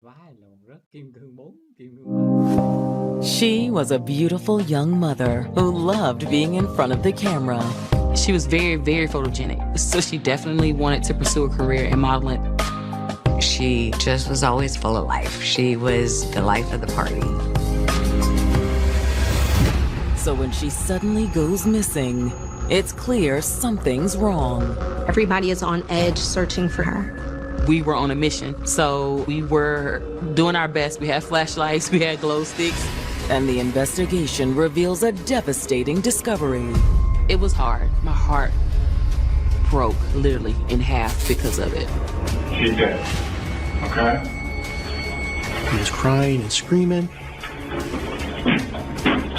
Vai lộn rất kim cương 4, kim cương 3. She was a beautiful young mother who loved being in front of the camera. She was very, very photogenic, so she definitely wanted to pursue a career in modeling. She just was always full of life. She was the life of the party. So when she suddenly goes missing, it's clear something's wrong. Everybody is on edge searching for her. We were on a mission, so we were doing our best. We had flashlights, we had glow sticks. And the investigation reveals a devastating discovery. It was hard. My heart broke literally in half because of it. She's dead, okay? He was crying and screaming.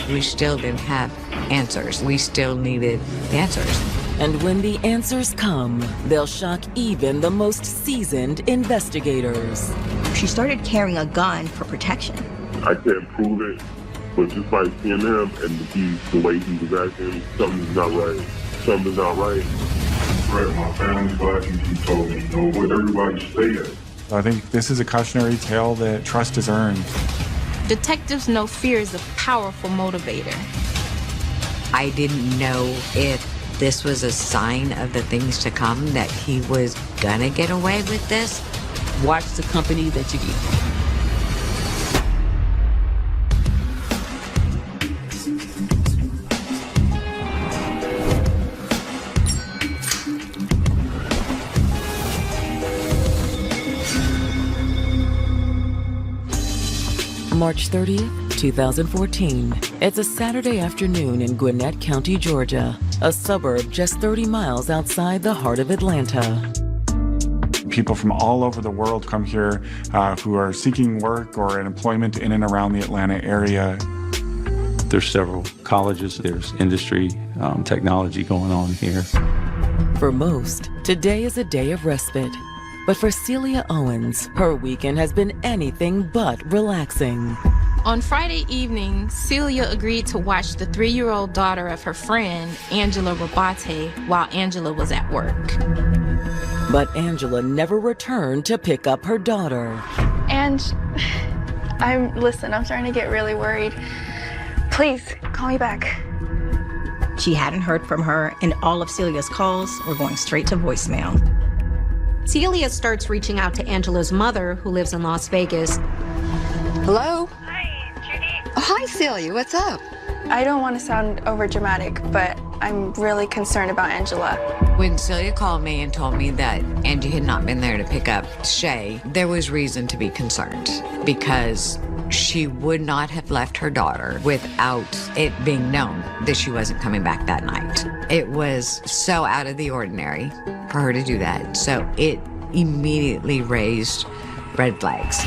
We still didn't have answers. We still needed answers. And when the answers come, they'll shock even the most seasoned investigators. She started carrying a gun for protection. I can't prove it, but just by seeing him and the way he was acting, something's not right. Something's not right. Brett, my family's glad you told me. You know what everybody said. I think this is a cautionary tale that trust is earned. Detectives know fear is a powerful motivator. I didn't know if this was a sign of the things to come, that he was gonna get away with this. Watch the company that you keep. March 30th, 2014. It's a Saturday afternoon in Gwinnett County, Georgia, a suburb just 30 miles outside the heart of Atlanta. People from all over the world come here who are seeking work or an employment in and around the Atlanta area. There's several colleges, there's industry, technology going on here. For most, today is a day of respite. But for Celia Owens, her weekend has been anything but relaxing. On Friday evening, Celia agreed to watch the 3-year-old daughter of her friend, Angela Rabate, while Angela was at work. But Angela never returned to pick up her daughter. And listen, I'm starting to get really worried. Please, call me back. She hadn't heard from her, and all of Celia's calls were going straight to voicemail. Celia starts reaching out to Angela's mother, who lives in Las Vegas. Hello? Hi, Judy. Oh, hi, Celia. What's up? I don't want to sound overdramatic, but I'm really concerned about Angela. When Celia called me and told me that Angie had not been there to pick up Shay, there was reason to be concerned because she would not have left her daughter without it being known that she wasn't coming back that night. It was so out of the ordinary for her to do that. So it immediately raised red flags.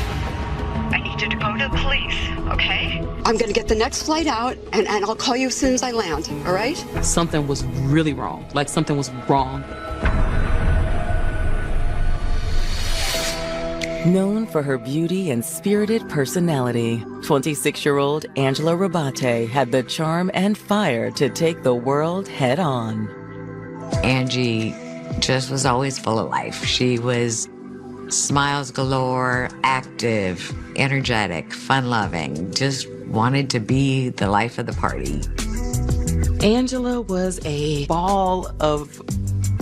I need you to go to the police, okay? I'm gonna get the next flight out, and I'll call you as soon as I land, all right? Something was really wrong. Like something was wrong. Known for her beauty and spirited personality, 26-year-old Angela Rabate had the charm and fire to take the world head on. Angie just was always full of life. She was smiles galore, active, energetic, fun-loving, just wanted to be the life of the party. Angela was a ball of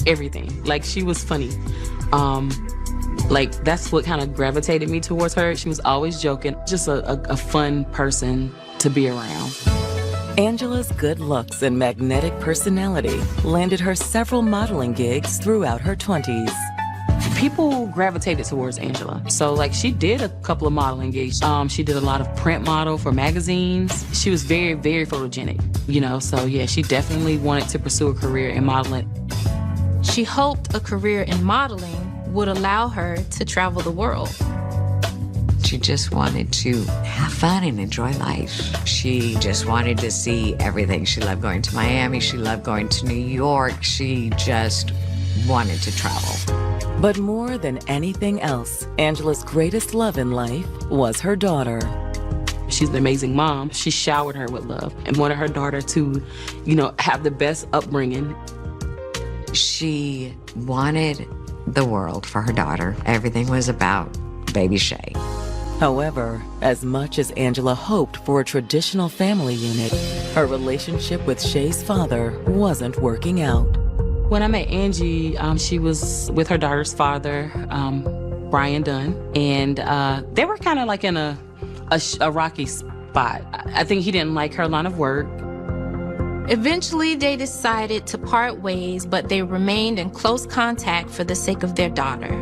everything. Like, she was funny. Like, that's what kind of gravitated me towards her. She was always joking, just a fun person to be around. Angela's good looks and magnetic personality landed her several modeling gigs throughout her 20s. People gravitated towards Angela. So, like, she did a couple of modeling gigs. She did a lot of print model for magazines. She was very, very photogenic, you know? So, yeah, she definitely wanted to pursue a career in modeling. She hoped a career in modeling would allow her to travel the world. She just wanted to have fun and enjoy life. She just wanted to see everything. She loved going to Miami. She loved going to New York. She just wanted to travel. But more than anything else, Angela's greatest love in life was her daughter. She's an amazing mom. She showered her with love and wanted her daughter to, you know, have the best upbringing. She wanted the world for her daughter. Everything was about baby Shay. However, as much as Angela hoped for a traditional family unit, her relationship with Shay's father wasn't working out. When I met Angie, she was with her daughter's father, Brian Dunn, and they were kind of like in a rocky spot. I think he didn't like her line of work. Eventually, they decided to part ways, but they remained in close contact for the sake of their daughter.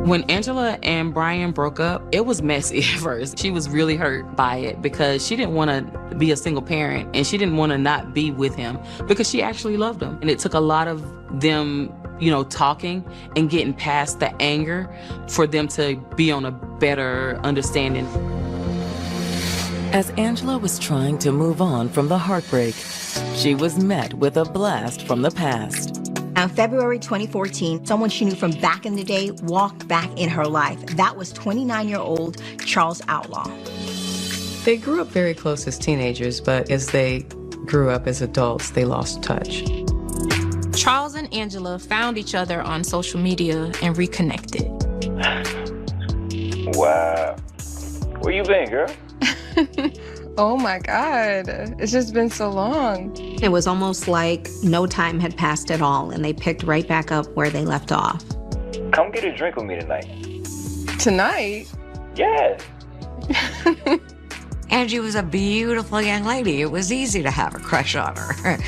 When Angela and Brian broke up, it was messy at first. She was really hurt by it because she didn't want to be a single parent and she didn't want to not be with him because she actually loved him. And it took a lot of them, talking and getting past the anger for them to be on a better understanding. As Angela was trying to move on from the heartbreak, she was met with a blast from the past. In February 2014, someone she knew from back in the day walked back in her life. That was 29-year-old Charles Outlaw. They grew up very close as teenagers, but as they grew up as adults, they lost touch. Charles and Angela found each other on social media and reconnected. Wow. Where you been, girl? Oh my God, it's just been so long. It was almost like no time had passed at all, and they picked right back up where they left off. Come get a drink with me tonight. Tonight? Yeah. Angie was a beautiful young lady. It was easy to have a crush on her.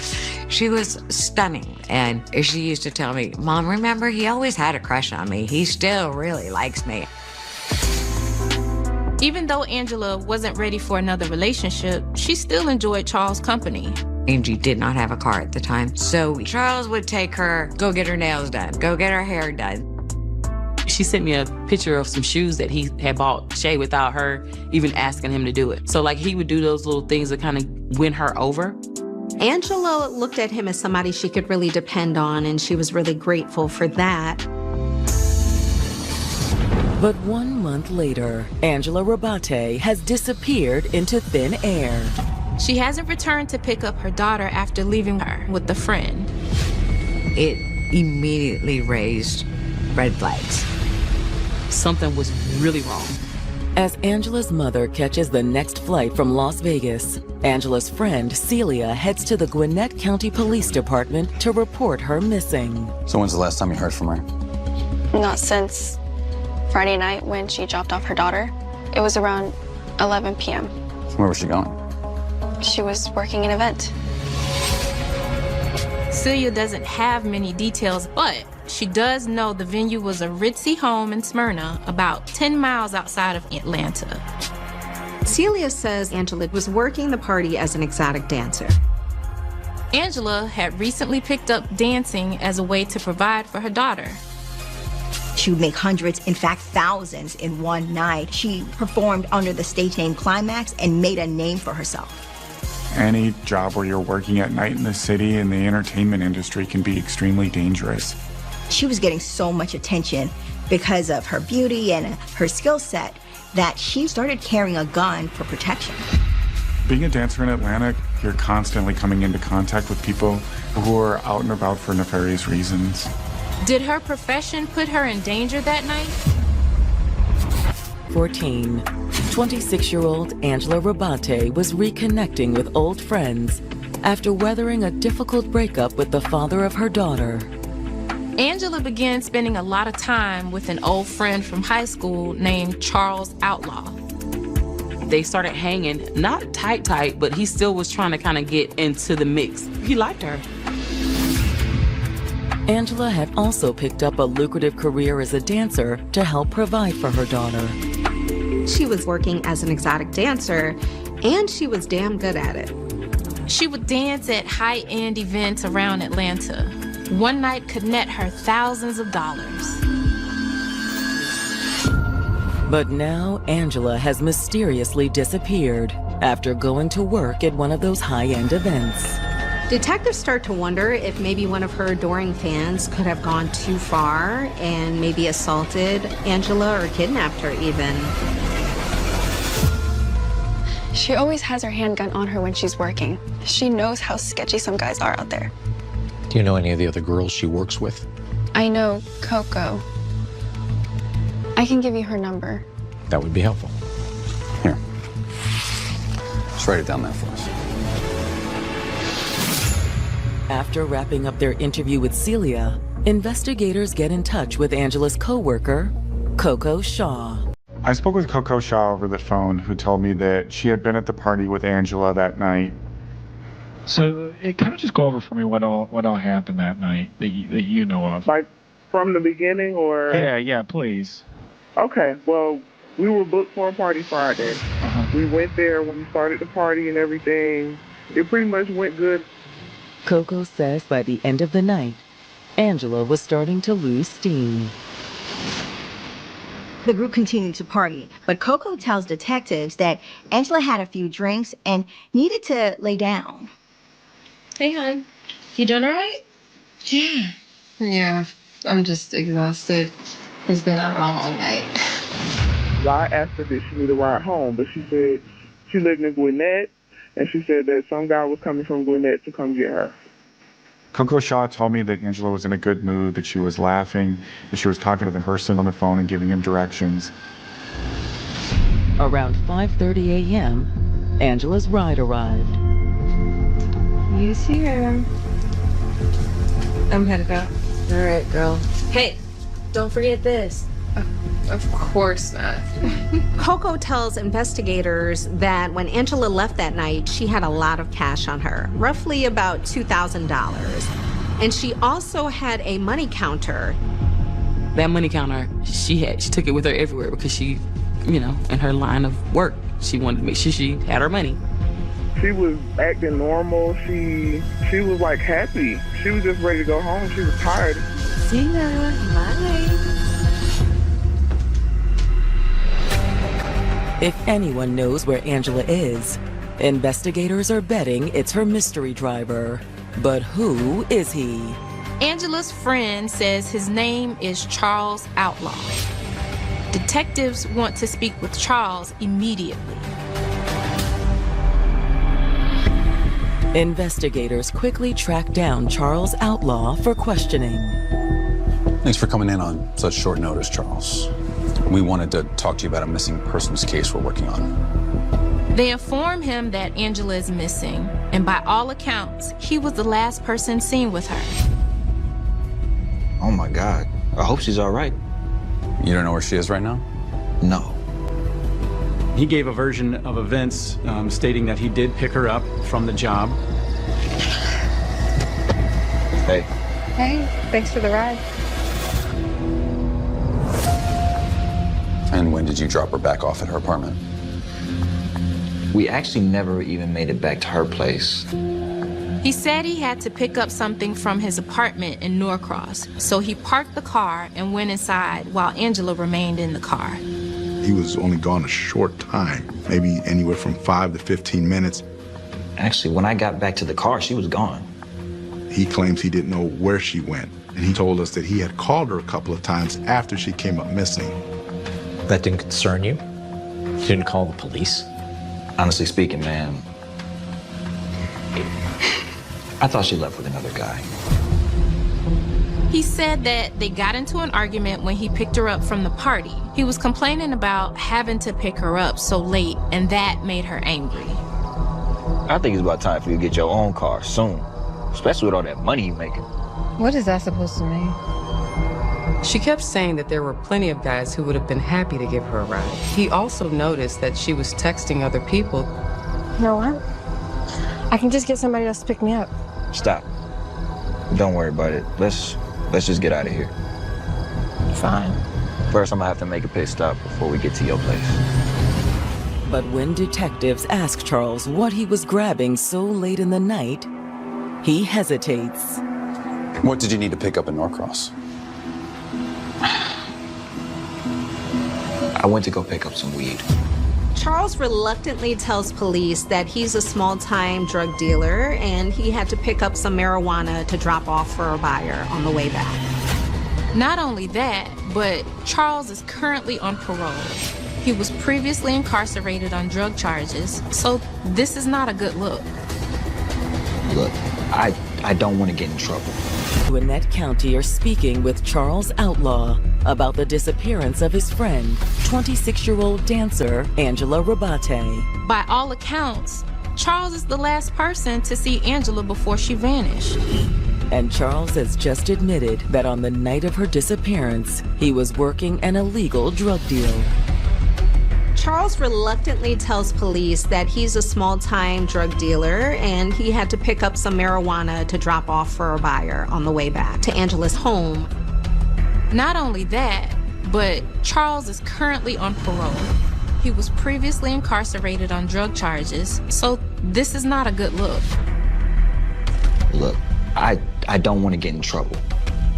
She was stunning, and she used to tell me, Mom, remember, he always had a crush on me. He still really likes me. Even though Angela wasn't ready for another relationship, she still enjoyed Charles' company. Angie did not have a car at the time, so Charles would take her, go get her nails done, go get her hair done. She sent me a picture of some shoes that he had bought Shay without her even asking him to do it. So he would do those little things that kind of win her over. Angela looked at him as somebody she could really depend on, and she was really grateful for that. But 1 month later, Angela Rabate has disappeared into thin air. She hasn't returned to pick up her daughter after leaving her with a friend. It immediately raised red flags. Something was really wrong. As Angela's mother catches the next flight from Las Vegas, Angela's friend Celia heads to the Gwinnett County Police Department to report her missing. So when's the last time you heard from her? Not since Friday night when she dropped off her daughter. It was around 11 p.m. Where was she going? She was working an event. Celia doesn't have many details, but she does know the venue was a ritzy home in Smyrna, about 10 miles outside of Atlanta. Celia says Angela was working the party as an exotic dancer. Angela had recently picked up dancing as a way to provide for her daughter. She would make hundreds, in fact, thousands in one night. She performed under the stage name Climax and made a name for herself. Any job where you're working at night in the city in the entertainment industry can be extremely dangerous. She was getting so much attention because of her beauty and her skill set that she started carrying a gun for protection. Being a dancer in Atlanta, you're constantly coming into contact with people who are out and about for nefarious reasons. Did her profession put her in danger that night? 14. 26-year-old Angela Rabate was reconnecting with old friends after weathering a difficult breakup with the father of her daughter. Angela began spending a lot of time with an old friend from high school named Charles Outlaw. They started hanging, not tight, but he still was trying to kind of get into the mix. He liked her. Angela had also picked up a lucrative career as a dancer to help provide for her daughter. She was working as an exotic dancer, and she was damn good at it. She would dance at high-end events around Atlanta. One night could net her thousands of dollars. But now Angela has mysteriously disappeared after going to work at one of those high-end events. Detectives start to wonder if maybe one of her adoring fans could have gone too far and maybe assaulted Angela or kidnapped her even. She always has her handgun on her when she's working. She knows how sketchy some guys are out there. Do you know any of the other girls she works with? I know Coco. I can give you her number. That would be helpful. Here. Just write it down there for us. After wrapping up their interview with Celia, investigators get in touch with Angela's co-worker, Coco Shaw. I spoke with Coco Shaw over the phone, who told me that she had been at the party with Angela that night. So it kind of just go over for me what all happened that night that you know of. Like from the beginning, or? Yeah, please. Okay, well, we were booked for a party Friday. We went there when we started the party and everything. It pretty much went good. Coco says by the end of the night, Angela was starting to lose steam. The group continued to party, but Coco tells detectives that Angela had a few drinks and needed to lay down. Hey, hon. You doing all right? Yeah. Yeah, I'm just exhausted. It's been a long night. I asked her if she needed a ride home, but she said she lived in Gwinnett, and she said that some guy was coming from Gwinnett to come get her. Coco Shaw told me that Angela was in a good mood, that she was laughing, that she was talking to the person on the phone and giving him directions. Around 5:30 a.m., Angela's ride arrived. You see her. I'm headed out. All right, girl. Hey, don't forget this. Of course not. Coco tells investigators that when Angela left that night, she had a lot of cash on her, roughly about $2,000. And she also had a money counter. That money counter, she took it with her everywhere because she, in her line of work, she wanted to make sure she had her money. She was acting normal. She was like happy. She was just ready to go home. She was tired. See ya. Bye. If anyone knows where Angela is, investigators are betting it's her mystery driver. But who is he? Angela's friend says his name is Charles Outlaw. Detectives want to speak with Charles immediately. Investigators quickly track down Charles Outlaw for questioning. Thanks for coming in on such short notice, Charles. We wanted to talk to you about a missing persons case we're working on. They inform him that Angela is missing, and by all accounts, he was the last person seen with her. Oh my God. I hope she's all right. You don't know where she is right now? No. He gave a version of events stating that he did pick her up from the job. Hey. Hey, thanks for the ride. And when did you drop her back off at her apartment? We actually never even made it back to her place. He said he had to pick up something from his apartment in Norcross, so he parked the car and went inside while Angela remained in the car. He was only gone a short time, maybe anywhere from 5 to 15 minutes. Actually, when I got back to the car, she was gone. He claims he didn't know where she went, and he told us that he had called her a couple of times after she came up missing. That didn't concern you? You didn't call the police? Honestly speaking, man, I thought she left with another guy. He said that they got into an argument when he picked her up from the party. He was complaining about having to pick her up so late, and that made her angry. I think it's about time for you to get your own car soon, especially with all that money you're making. What is that supposed to mean? She kept saying that there were plenty of guys who would have been happy to give her a ride. He also noticed that she was texting other people. You know what? I can just get somebody else to pick me up. Stop. Don't worry about it. Let's just get out of here. Fine. First, I'm gonna have to make a pit stop before we get to your place. But when detectives ask Charles what he was grabbing so late in the night, he hesitates. What did you need to pick up in Norcross? I went to go pick up some weed. Charles reluctantly tells police that he's a small-time drug dealer and he had to pick up some marijuana to drop off for a buyer on the way back. Not only that, but Charles is currently on parole. He was previously incarcerated on drug charges, so this is not a good look. Look, I don't want to get in trouble. Gwinnett County are speaking with Charles Outlaw about the disappearance of his friend, 26-year-old dancer Angela Rabate. By all accounts, Charles is the last person to see Angela before she vanished. And Charles has just admitted that on the night of her disappearance, he was working an illegal drug deal. Charles reluctantly tells police that he's a small-time drug dealer and he had to pick up some marijuana to drop off for a buyer on the way back to Angela's home. Not only that, but Charles is currently on parole. He was previously incarcerated on drug charges, so this is not a good look. Look, I don't want to get in trouble.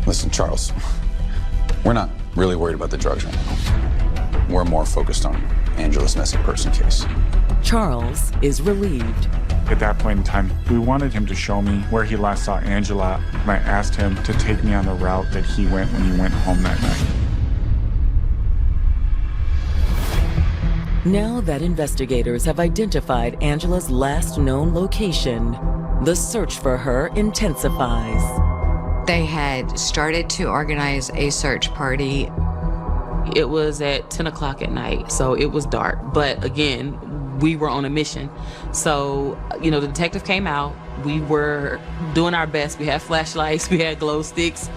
Listen, Charles, we're not really worried about the drugs right now. We're more focused on Angela's missing person case. Charles is relieved. At that point in time, we wanted him to show me where he last saw Angela, and I asked him to take me on the route that he went when he went home that night. Now that investigators have identified Angela's last known location, the search for her intensifies. They had started to organize a search party. It was at 10 o'clock at night, so it was dark. But again, we were on a mission. So, the detective came out. We were doing our best. We had flashlights, we had glow sticks.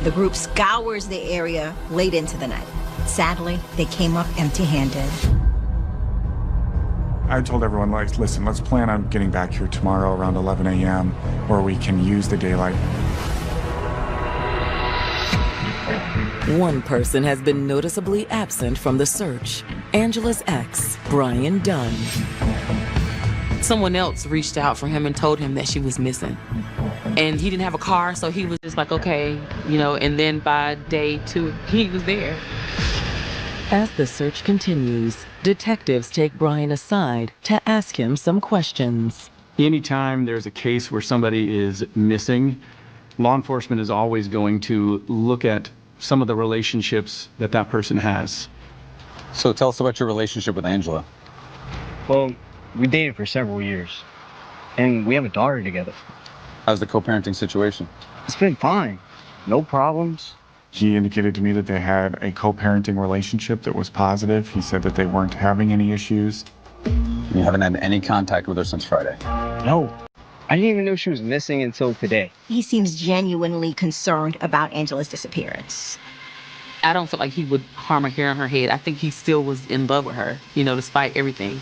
The group scours the area late into the night. Sadly, they came up empty-handed. I told everyone, listen, let's plan on getting back here tomorrow around 11 a.m. where we can use the daylight. One person has been noticeably absent from the search. Angela's ex, Brian Dunn. Someone else reached out for him and told him that she was missing. And he didn't have a car, so he was just like, okay, and then by day 2, he was there. As the search continues, detectives take Brian aside to ask him some questions. Anytime there's a case where somebody is missing, law enforcement is always going to look at some of the relationships that person has. So tell us about your relationship with Angela. Well, we dated for several years, and we have a daughter together. How's the co-parenting situation? It's been fine. No problems. He indicated to me that they had a co-parenting relationship that was positive. He said that they weren't having any issues. You haven't had any contact with her since Friday? No. I didn't even know she was missing until today. He seems genuinely concerned about Angela's disappearance. I don't feel like he would harm a hair on her head. I think he still was in love with her, despite everything.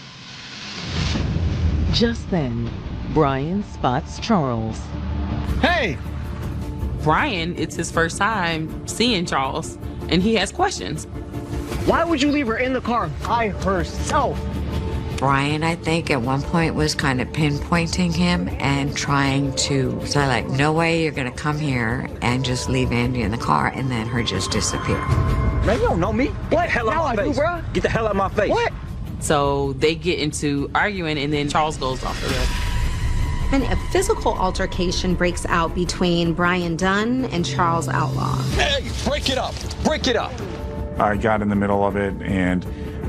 Just then, Brian spots Charles. Hey! Brian, it's his first time seeing Charles, and he has questions. Why would you leave her in the car by herself? Brian, I think, at one point was kind of pinpointing him and trying to say, like, no way you're going to come here and just leave Andy in the car and then her just disappear. Man, you don't know me. What? Hell out my face. Bro? Get the hell out of my face. What? So they get into arguing, and then Charles goes off the rails. And a physical altercation breaks out between Brian Dunn and Charles Outlaw. Hey, break it up. Break it up. I got in the middle of it, and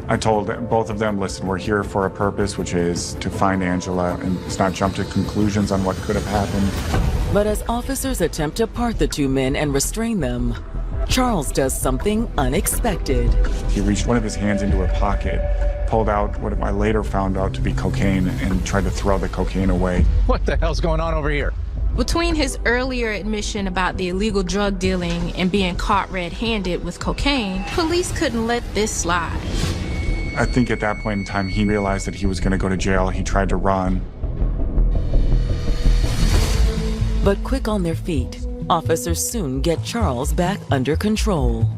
I told both of them, listen, we're here for a purpose, which is to find Angela, and let's not jump to conclusions on what could have happened. But as officers attempt to part the two men and restrain them, Charles does something unexpected. He reached one of his hands into her pocket, pulled out what I later found out to be cocaine, and tried to throw the cocaine away. What the hell's going on over here? Between his earlier admission about the illegal drug dealing and being caught red-handed with cocaine, police couldn't let this slide. I think at that point in time, he realized that he was going to go to jail. He tried to run. But quick on their feet, officers soon get Charles back under control.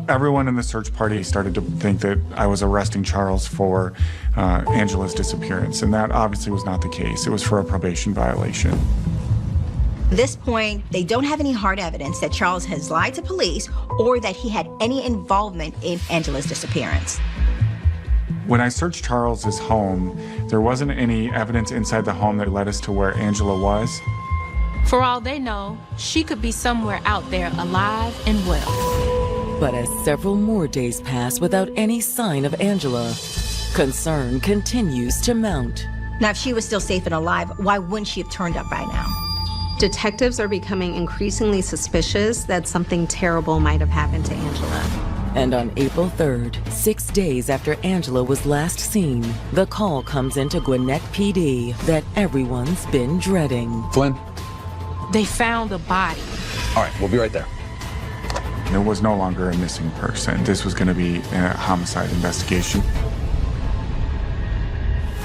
Everyone in the search party started to think that I was arresting Charles for Angela's disappearance, and that obviously was not the case. It was for a probation violation. At this point, they don't have any hard evidence that Charles has lied to police or that he had any involvement in Angela's disappearance. When I searched Charles's home, there wasn't any evidence inside the home that led us to where Angela was. For all they know, she could be somewhere out there alive and well. But as several more days pass without any sign of Angela, concern continues to mount. Now, if she was still safe and alive, why wouldn't she have turned up by now? Detectives are becoming increasingly suspicious that something terrible might have happened to Angela. And on April 3rd, 6 days after Angela was last seen, the call comes into Gwinnett PD that everyone's been dreading. Flynn? They found a body. All right, we'll be right there. It was no longer a missing person. This was going to be a homicide investigation.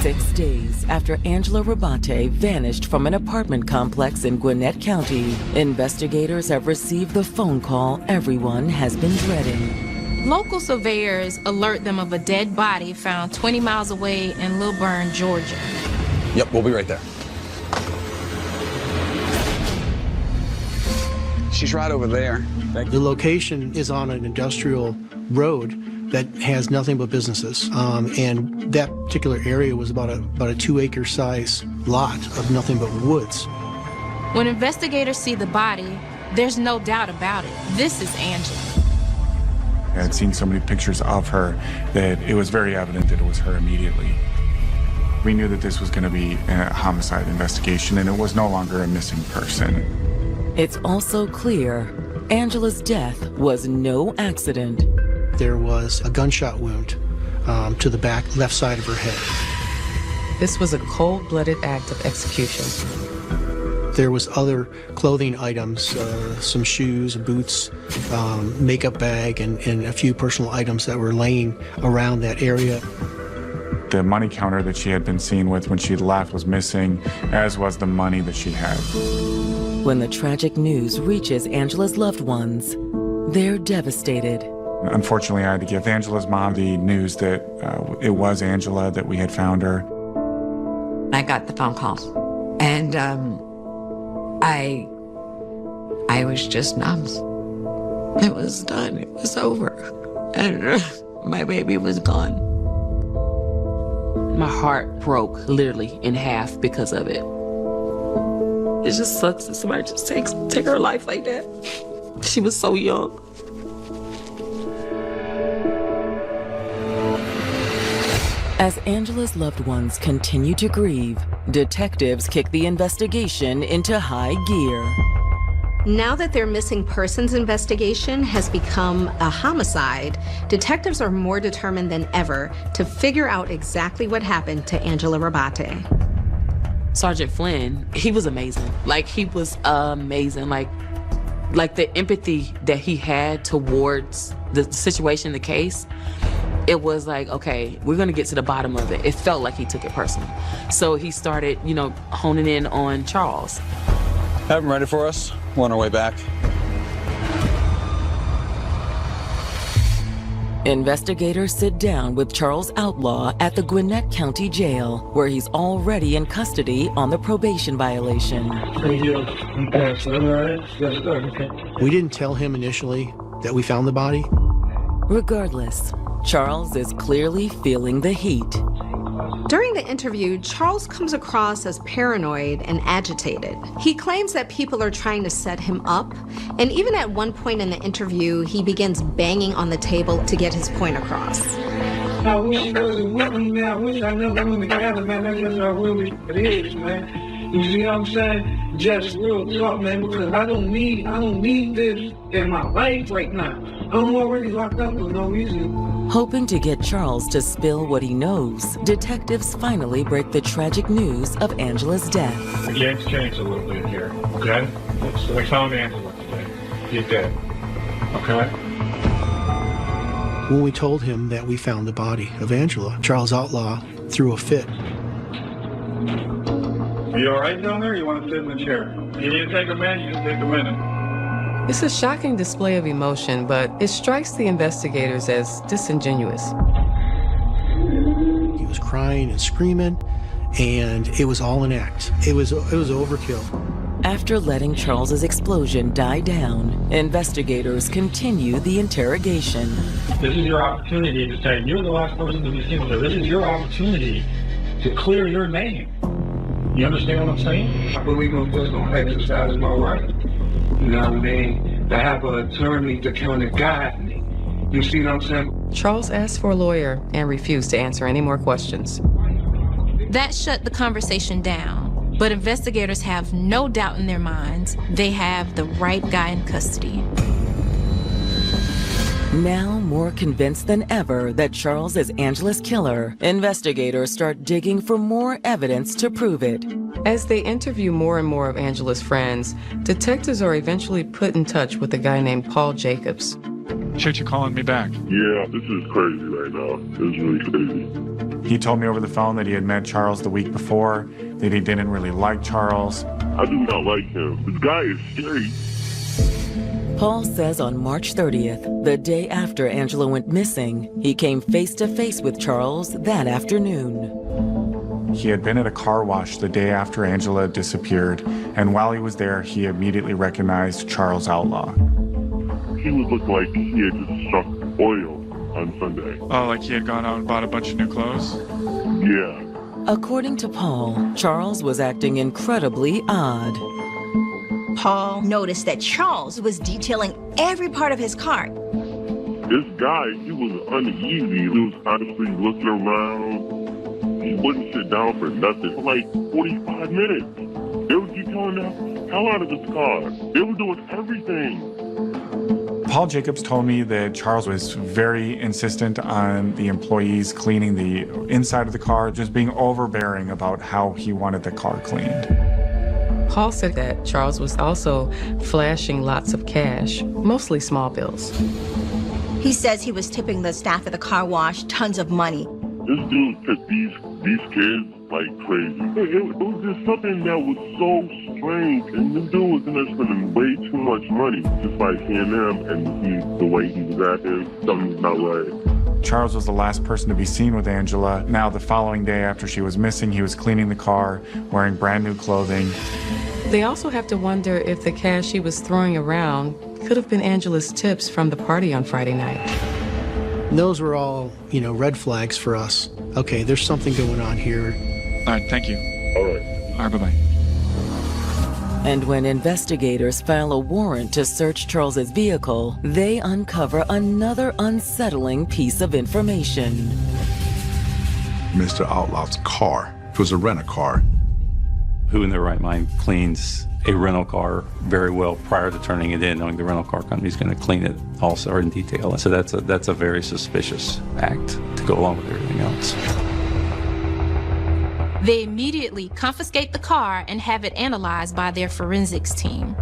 6 days after Angela Rabate vanished from an apartment complex in Gwinnett County, investigators have received the phone call everyone has been dreading. Local surveyors alert them of a dead body found 20 miles away in Lilburn, Georgia. Yep, we'll be right there. She's right over there. The location is on an industrial road that has nothing but businesses. And that particular area was about a 2-acre size lot of nothing but woods. When investigators see the body, there's no doubt about it. This is Angela. I had seen so many pictures of her that it was very evident that it was her immediately. We knew that this was going to be a homicide investigation, and it was no longer a missing person. It's also clear Angela's death was no accident. There was a gunshot wound to the back left side of her head. This was a cold-blooded act of execution. There was other clothing items, some shoes, boots, makeup bag, and a few personal items that were laying around that area. The money counter that she had been seen with when she left was missing, as was the money that she had. When the tragic news reaches Angela's loved ones, they're devastated. Unfortunately, I had to give Angela's mom the news that it was Angela, that we had found her. I got the phone call, and I was just numb. It was done. It was over. And my baby was gone. My heart broke literally in half because of it. It just sucks that somebody just take her life like that. She was so young. As Angela's loved ones continue to grieve, detectives kick the investigation into high gear. Now that their missing persons investigation has become a homicide, detectives are more determined than ever to figure out exactly what happened to Angela Rabate. Sergeant Flynn, he was amazing. Like, he was amazing. Like the empathy that he had towards the situation, the case, it was like, okay, we're gonna get to the bottom of it. It felt like he took it personal. So he started, honing in on Charles. Have them ready for us. We're on our way back. Investigators sit down with Charles Outlaw at the Gwinnett County Jail, where he's already in custody on the probation violation. We didn't tell him initially that we found the body. Regardless, Charles is clearly feeling the heat. During the interview, Charles comes across as paranoid and agitated. He claims that people are trying to set him up, and even at one point in the interview, he begins banging on the table to get his point across. I wish there was a woman, man. I wish I never knew the guy, man. That's just how really it is, man. You see what I'm saying? Just real talk, man, because I don't need this in my life right now. I'm already locked up for no reason. Hoping to get Charles to spill what he knows, detectives finally break the tragic news of Angela's death. The game's changed a little bit here, okay? So we found Angela today. She's dead, okay? When we told him that we found the body of Angela, Charles Outlaw threw a fit. Are you all right down there? Or you want to sit in the chair? You need to take a minute, you just take a minute. It's a shocking display of emotion, but it strikes the investigators as disingenuous. He was crying and screaming, and it was all an act. It was overkill. After letting Charles's explosion die down, investigators continue the interrogation. This is your opportunity to say, you're the last person to be seen. This is your opportunity to clear your name. You understand what I'm saying? I believe I'm just going to exercise my right. You know what I mean? To have an attorney to kind of guide me. You see what I'm saying? Charles asked for a lawyer and refused to answer any more questions. That shut the conversation down. But investigators have no doubt in their minds they have the right guy in custody. Now more convinced than ever that Charles is Angela's killer, investigators start digging for more evidence to prove it. As they interview more and more of Angela's friends, detectives are eventually put in touch with a guy named Paul Jacobs. Should you calling me back? Yeah, this is crazy right now. It's really crazy. He told me over the phone that he had met Charles the week before, that he didn't really like Charles. I do not like him. This guy is scary. Paul says on March 30th, the day after Angela went missing, he came face to face with Charles that afternoon. He had been at a car wash the day after Angela disappeared, and while he was there, he immediately recognized Charles Outlaw. He was looking like he had just struck oil on Sunday. Oh, like he had gone out and bought a bunch of new clothes? Yeah. According to Paul, Charles was acting incredibly odd. Paul noticed that Charles was detailing every part of his car. This guy, he was uneasy. He was constantly looking around. He wouldn't sit down for nothing for like 45 minutes. They were detailing the hell out of this car. They were doing everything. Paul Jacobs told me that Charles was very insistent on the employees cleaning the inside of the car, just being overbearing about how he wanted the car cleaned. Paul said that Charles was also flashing lots of cash, mostly small bills. He says he was tipping the staff at the car wash tons of money. This dude took these kids like crazy. It was just something that was so strange, and this dude was in there spending way too much money just by seeing them and the way he was acting. Something's not right. Charles was the last person to be seen with Angela. Now, the following day after she was missing, he was cleaning the car, wearing brand new clothing. They also have to wonder if the cash she was throwing around could have been Angela's tips from the party on Friday night. Those were all, red flags for us. Okay, there's something going on here. All right, thank you. All right. All right, bye-bye. And when investigators file a warrant to search Charles's vehicle, they uncover another unsettling piece of information. Mr. Outlaw's car. It was a rent-a-car. Who in their right mind cleans a rental car very well prior to turning it in, knowing the rental car company is going to clean it also in detail? So that's a very suspicious act to go along with everything else. They immediately confiscate the car and have it analyzed by their forensics team.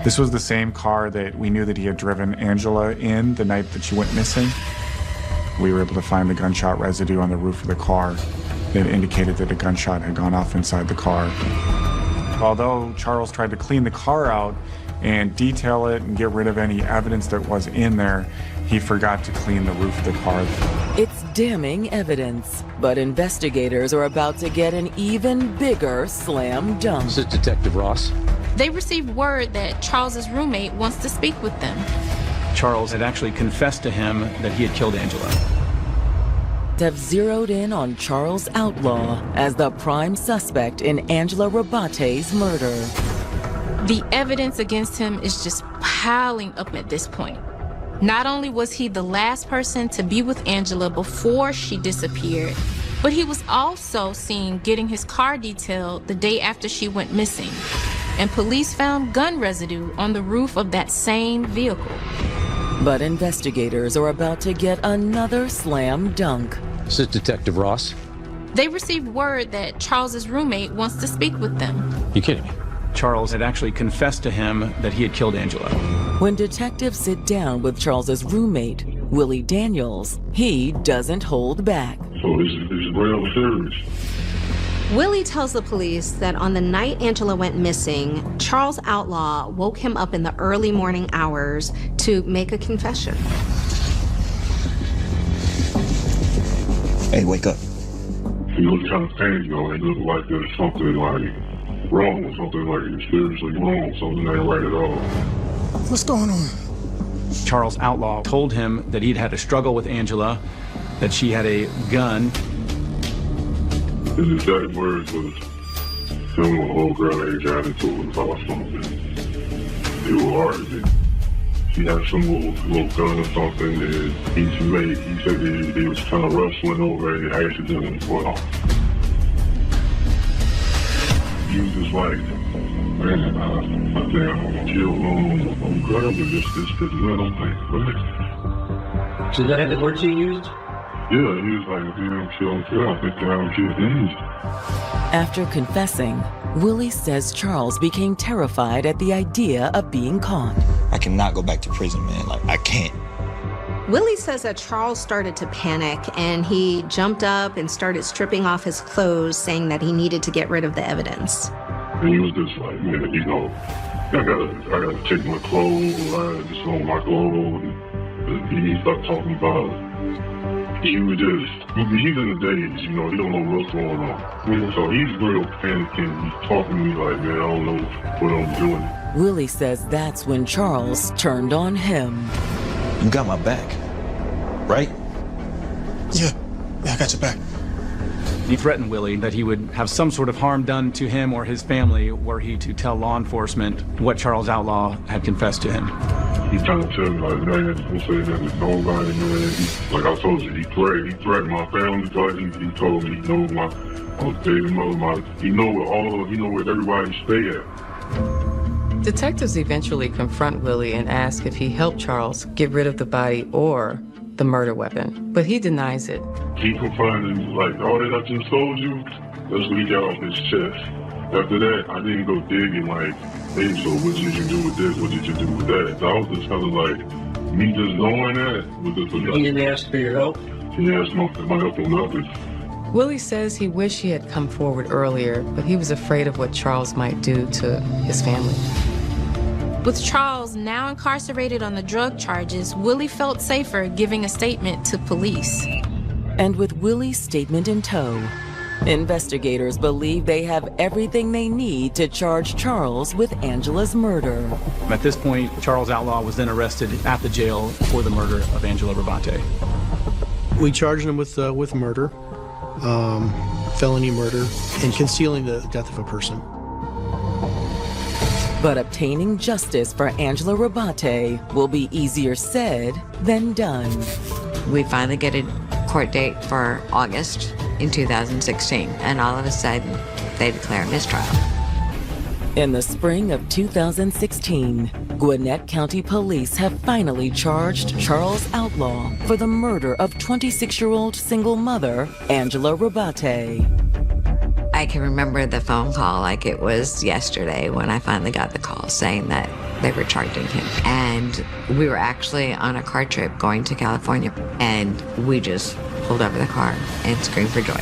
This was the same car that we knew that he had driven Angela in the night that she went missing. We were able to find the gunshot residue on the roof of the car that indicated that a gunshot had gone off inside the car. Although Charles tried to clean the car out and detail it and get rid of any evidence that was in there, he forgot to clean the roof of the car. It's damning evidence, but investigators are about to get an even bigger slam dunk. This is Detective Ross. They received word that Charles's roommate wants to speak with them. Charles had actually confessed to him that he had killed Angela. Have zeroed in on Charles Outlaw as the prime suspect in Angela Rabate's murder. The evidence against him is just piling up at this point. Not only was he the last person to be with Angela before she disappeared, but he was also seen getting his car detailed the day after she went missing. And police found gun residue on the roof of that same vehicle. But investigators are about to get another slam dunk. This is Detective Ross. They received word that Charles's roommate wants to speak with them. You kidding me? Charles had actually confessed to him that he had killed Angela. When detectives sit down with Charles's roommate, Willie Daniels, he doesn't hold back. So it's real serious. Willie tells the police that on the night Angela went missing, Charles Outlaw woke him up in the early morning hours to make a confession. Hey, wake up. He looked kind of pained, It looked like there's something like wrong or something like seriously wrong. Something ain't right at all. What's going on? Charles Outlaw told him that he'd had a struggle with Angela, that she had a gun. His exact words was, "Some old girl age attitude was or something. It was hard. He had some little gun or something that he said he was kind of wrestling over it, accidentally put off." he was just like, man, I think I'm gonna kill on girl with this. I'm like, what? So that the word you used? Yeah, he was like, if you don't kill him, I think I would kill him. After confessing, Willie says Charles became terrified at the idea of being caught. I cannot go back to prison, man. Like, I can't. Willie says that Charles started to panic and he jumped up and started stripping off his clothes, saying that he needed to get rid of the evidence. And he was just like, man, you know, I gotta take my clothes, I just on my clothes. And he started talking about, he was just, he's in the daze, you know, he don't know what's going on. So he's real panicking. He's talking to me like, man, I don't know what I'm doing. Willie says that's when Charles turned on him. You got my back, right? Yeah, I got your back. He threatened Willie that he would have some sort of harm done to him or his family were he to tell law enforcement what Charles Outlaw had confessed to him. He's trying to tell me, like, man, don't say that to nobody, man. Like I told you, he threatened my family, because he told me he knows my baby mother, he know where everybody stay at. Detectives eventually confront Willie and ask if he helped Charles get rid of the body or the murder weapon, but he denies it. He confronted, like, all that I just told you, that's what he got off his chest. After that, I didn't go digging, like, hey, so what did you do with this? What did you do with that? So I was just kind of like, me just knowing that was just He didn't ask for your help? He didn't ask my help or nothing. Willie says he wished he had come forward earlier, but he was afraid of what Charles might do to his family. With Charles now incarcerated on the drug charges, Willie felt safer giving a statement to police. And with Willie's statement in tow, investigators believe they have everything they need to charge Charles with Angela's murder. At this point, Charles Outlaw was then arrested at the jail for the murder of Angela Rabate. We charged him with murder, felony murder, and concealing the death of a person. But obtaining justice for Angela Rabate will be easier said than done. We finally get a court date for August in 2016, and all of a sudden, they declare a mistrial. In the spring of 2016, Gwinnett County Police have finally charged Charles Outlaw for the murder of 26-year-old single mother Angela Rabate. I can remember the phone call like it was yesterday when I finally got the call saying that they were charging him. And we were actually on a car trip going to California, and we just pulled over the car and screamed for joy.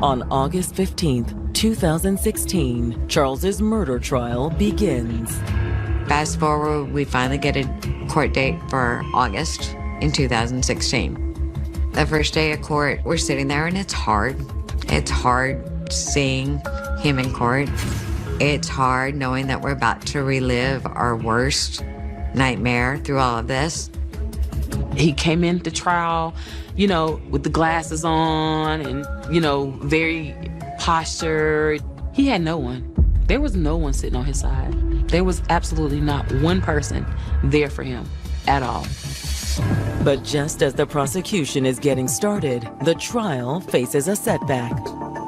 On August 15th, 2016, Charles's murder trial begins. Fast forward, we finally get a court date for August in 2016. The first day of court, we're sitting there and it's hard. It's hard seeing him in court. It's hard knowing that we're about to relive our worst nightmare through all of this. He came into trial, you know, with the glasses on and, you know, very postured. He had no one. There was no one sitting on his side. There was absolutely not one person there for him at all. But just as the prosecution is getting started, the trial faces a setback.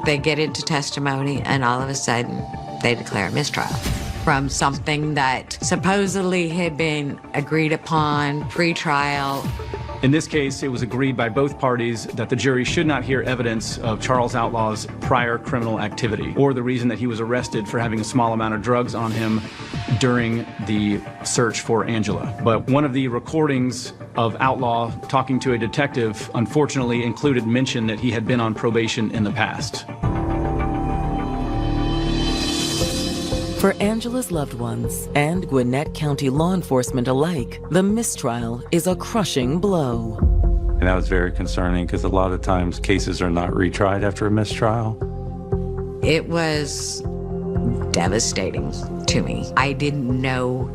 They get into testimony and all of a sudden they declare a mistrial from something that supposedly had been agreed upon pre-trial. In this case, it was agreed by both parties that the jury should not hear evidence of Charles Outlaw's prior criminal activity or the reason that he was arrested for having a small amount of drugs on him during the search for Angela. But one of the recordings of Outlaw talking to a detective unfortunately included mention that he had been on probation in the past. For Angela's loved ones and Gwinnett County law enforcement alike, the mistrial is a crushing blow. And that was very concerning because a lot of times cases are not retried after a mistrial. It was devastating to me. I didn't know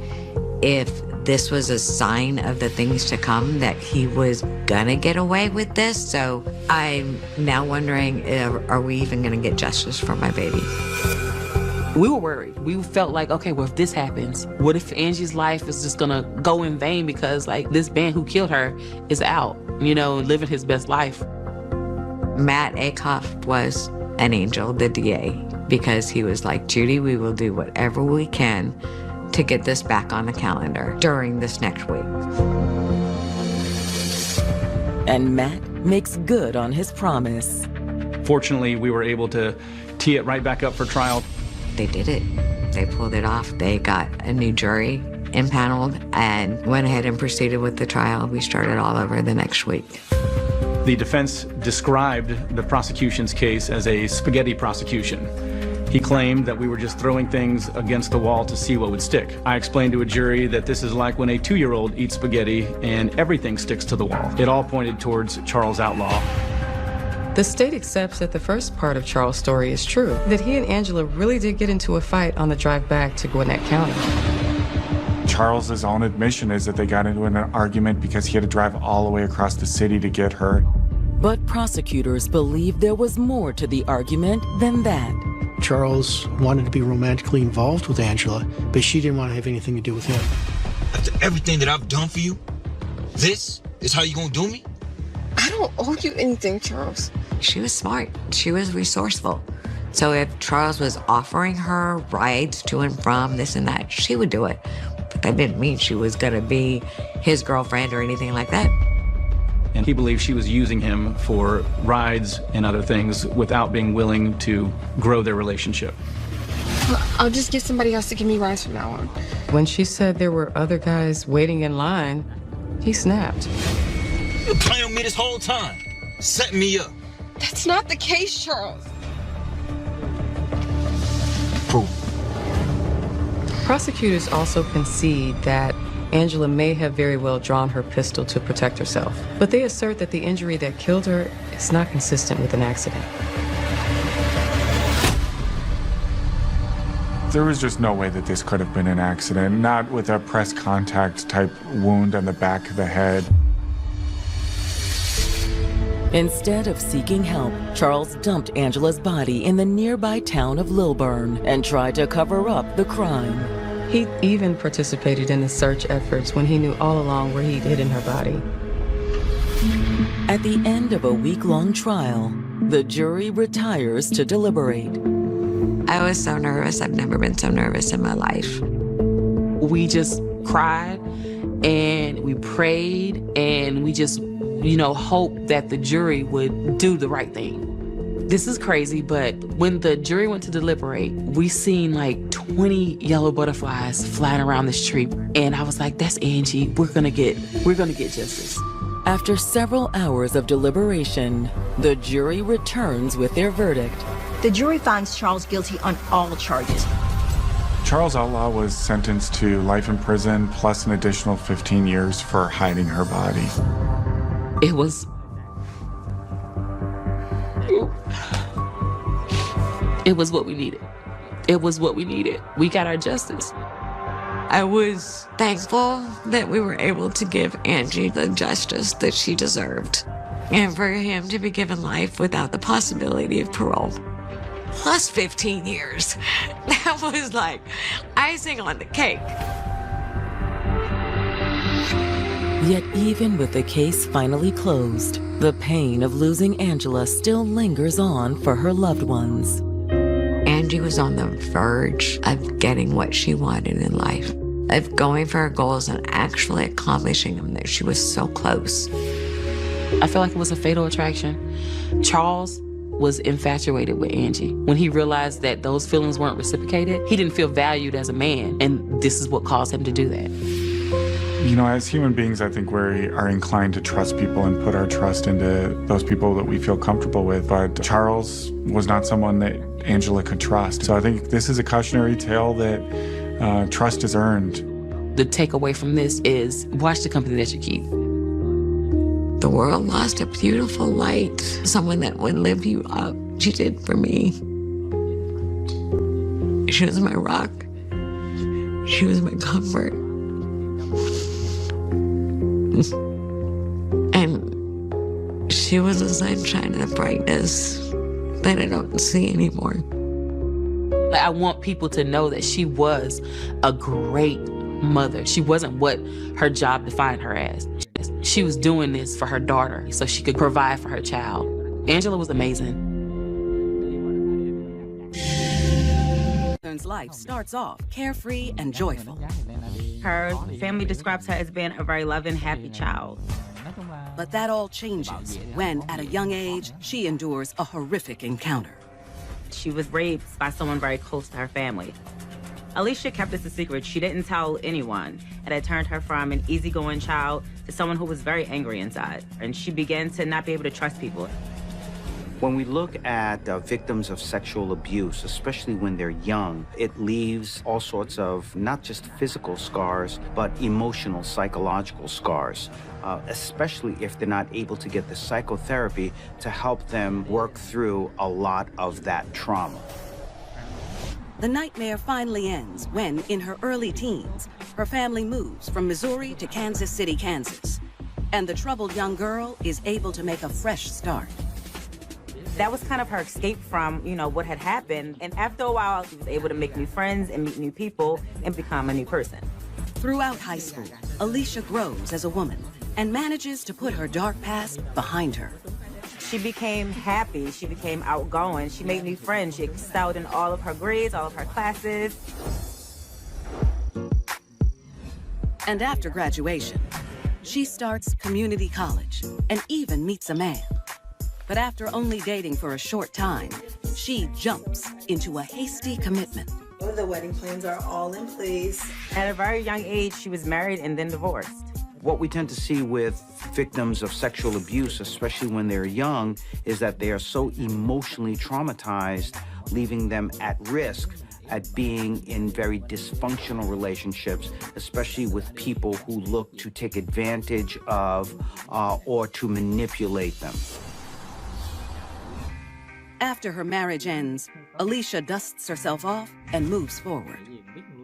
if this was a sign of the things to come, that he was gonna get away with this. So I'm now wondering, are we even gonna get justice for my baby? We were worried. We felt like, okay, well, if this happens, what if Angie's life is just gonna go in vain because, like, this man who killed her is out, you know, living his best life. Matt Acuff was an Angel, the DA, because he was like, Judy, we will do whatever we can to get this back on the calendar during this next week. And Matt makes good on his promise. Fortunately, we were able to tee it right back up for trial. They did it. They pulled it off. They got a new jury impaneled and went ahead and proceeded with the trial. We started all over the next week. The defense described the prosecution's case as a spaghetti prosecution. He claimed that we were just throwing things against the wall to see what would stick. I explained to a jury that this is like when a 2-year-old eats spaghetti and everything sticks to the wall. It all pointed towards Charles Outlaw. The state accepts that the first part of Charles' story is true, that he and Angela really did get into a fight on the drive back to Gwinnett County. Charles's own admission is that they got into an argument because he had to drive all the way across the city to get her. But prosecutors believe there was more to the argument than that. Charles wanted to be romantically involved with Angela, but she didn't want to have anything to do with him. After everything that I've done for you, this is how you gonna do me? I don't owe you anything, Charles. She was smart. She was resourceful. So if Charles was offering her rides to and from this and that, she would do it. But that didn't mean she was gonna be his girlfriend or anything like that. And he believed she was using him for rides and other things without being willing to grow their relationship. I'll just get somebody else to give me rides from now on. When she said there were other guys waiting in line, he snapped. You playing with me this whole time, setting me up. That's not the case, Charles. Proof. Prosecutors also concede that Angela may have very well drawn her pistol to protect herself, but they assert that the injury that killed her is not consistent with an accident. There was just no way that this could have been an accident, not with a press contact type wound on the back of the head. Instead of seeking help, Charles dumped Angela's body in the nearby town of Lilburn and tried to cover up the crime. He even participated in the search efforts when he knew all along where he'd hidden her body. At the end of a week-long trial, the jury retires to deliberate. I was so nervous. I've never been so nervous in my life. We just cried and we prayed and we just, hoped that the jury would do the right thing. This is crazy, but when the jury went to deliberate, we seen like 20 yellow butterflies flying around the street. And I was like, that's Angie. We're gonna get justice. After several hours of deliberation, the jury returns with their verdict. The jury finds Charles guilty on all charges. Charles Outlaw was sentenced to life in prison plus an additional 15 years for hiding her body. It was what we needed. It was what we needed. We got our justice. I was thankful that we were able to give Angie the justice that she deserved, and for him to be given life without the possibility of parole. Plus 15 years. That was like icing on the cake. Yet even with the case finally closed, the pain of losing Angela still lingers on for her loved ones. Angie was on the verge of getting what she wanted in life, of going for her goals and actually accomplishing them. That she was so close. I feel like it was a fatal attraction. Charles was infatuated with Angie. When he realized that those feelings weren't reciprocated, he didn't feel valued as a man, and this is what caused him to do that. As human beings, I think we are inclined to trust people and put our trust into those people that we feel comfortable with. But Charles was not someone that Angela could trust. So I think this is a cautionary tale that trust is earned. The takeaway from this is watch the company that you keep. The world lost a beautiful light, someone that would lift you up. She did for me. She was my rock. She was my comfort. And she was the sunshine and the brightness that I don't see anymore. I want people to know that she was a great mother. She wasn't what her job defined her as. She was doing this for her daughter so she could provide for her child. Angela was amazing. life starts off carefree and joyful. Her family describes her as being a very loving, happy child. But that all changes when, at a young age, she endures a horrific encounter. She was raped by someone very close to her family. Alicia kept this a secret. She didn't tell anyone. It had turned her from an easygoing child to someone who was very angry inside. And she began to not be able to trust people. When we look at victims of sexual abuse, especially when they're young, it leaves all sorts of not just physical scars, but emotional, psychological scars, especially if they're not able to get the psychotherapy to help them work through a lot of that trauma. The nightmare finally ends when, in her early teens, her family moves from Missouri to Kansas City, Kansas. And the troubled young girl is able to make a fresh start. That was kind of her escape from, what had happened. And after a while, she was able to make new friends and meet new people and become a new person. Throughout high school, Alicia grows as a woman and manages to put her dark past behind her. She became happy. She became outgoing. She made new friends. She excelled in all of her grades, all of her classes. And after graduation, she starts community college and even meets a man. But after only dating for a short time, she jumps into a hasty commitment. The wedding plans are all in place. At a very young age, she was married and then divorced. What we tend to see with victims of sexual abuse, especially when they're young, is that they are so emotionally traumatized, leaving them at risk at being in very dysfunctional relationships, especially with people who look to take advantage of or to manipulate them. After her marriage ends, Alicia dusts herself off and moves forward.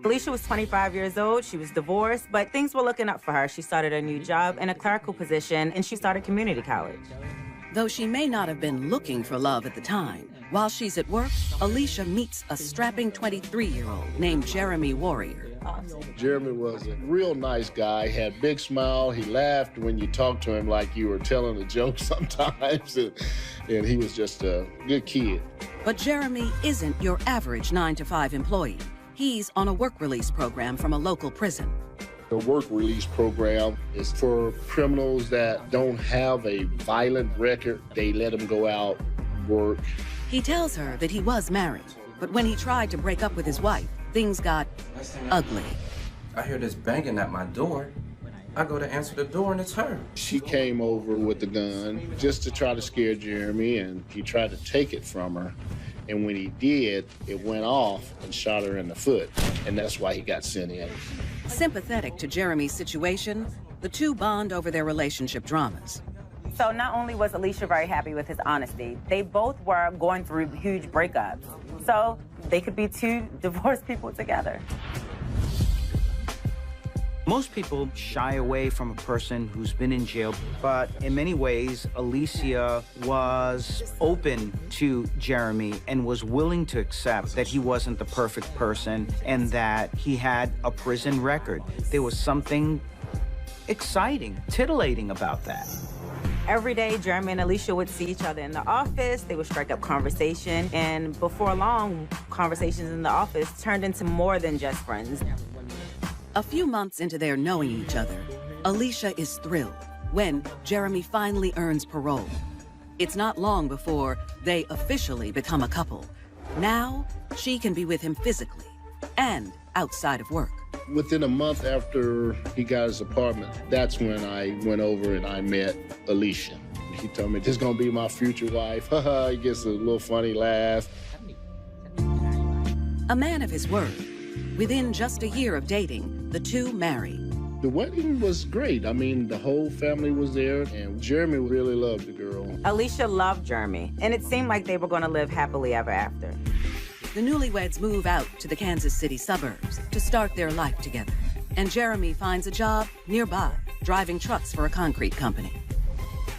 Alicia was 25 years old. She was divorced, but things were looking up for her. She started a new job in a clerical position, and she started community college. Though she may not have been looking for love at the time, while she's at work, Alicia meets a strapping 23-year-old named Jeremy Warrior. Jeremy was a real nice guy, had a big smile. He laughed when you talked to him like you were telling a joke sometimes, and he was just a good kid. But Jeremy isn't your average 9-to-5 employee. He's on a work release program from a local prison. The work release program is for criminals that don't have a violent record. They let them go out, work. He tells her that he was married, but when he tried to break up with his wife, things got ugly. I hear this banging at my door. I go to answer the door and it's her. She came over with the gun just to try to scare Jeremy, and he tried to take it from her. And when he did, it went off and shot her in the foot, and that's why he got sent in. Sympathetic to Jeremy's situation, the two bond over their relationship dramas. So not only was Alicia very happy with his honesty, they both were going through huge breakups. So they could be two divorced people together. Most people shy away from a person who's been in jail, but in many ways, Alicia was open to Jeremy and was willing to accept that he wasn't the perfect person and that he had a prison record. There was something exciting, titillating about that. Every day, Jeremy and Alicia would see each other in the office. They would strike up conversation, and before long, conversations in the office turned into more than just friends. A few months into their knowing each other, Alicia is thrilled when Jeremy finally earns parole. It's not long before they officially become a couple. Now, she can be with him physically and outside of work. Within a month after he got his apartment, that's when I went over and I met Alicia. He told me, this is gonna be my future wife. He gets a little funny laugh. A man of his word. Within just a year of dating, the two marry. The wedding was great. I mean, the whole family was there, and Jeremy really loved the girl. Alicia loved Jeremy, and it seemed like they were going to live happily ever after. The newlyweds move out to the Kansas City suburbs to start their life together. And Jeremy finds a job nearby, driving trucks for a concrete company.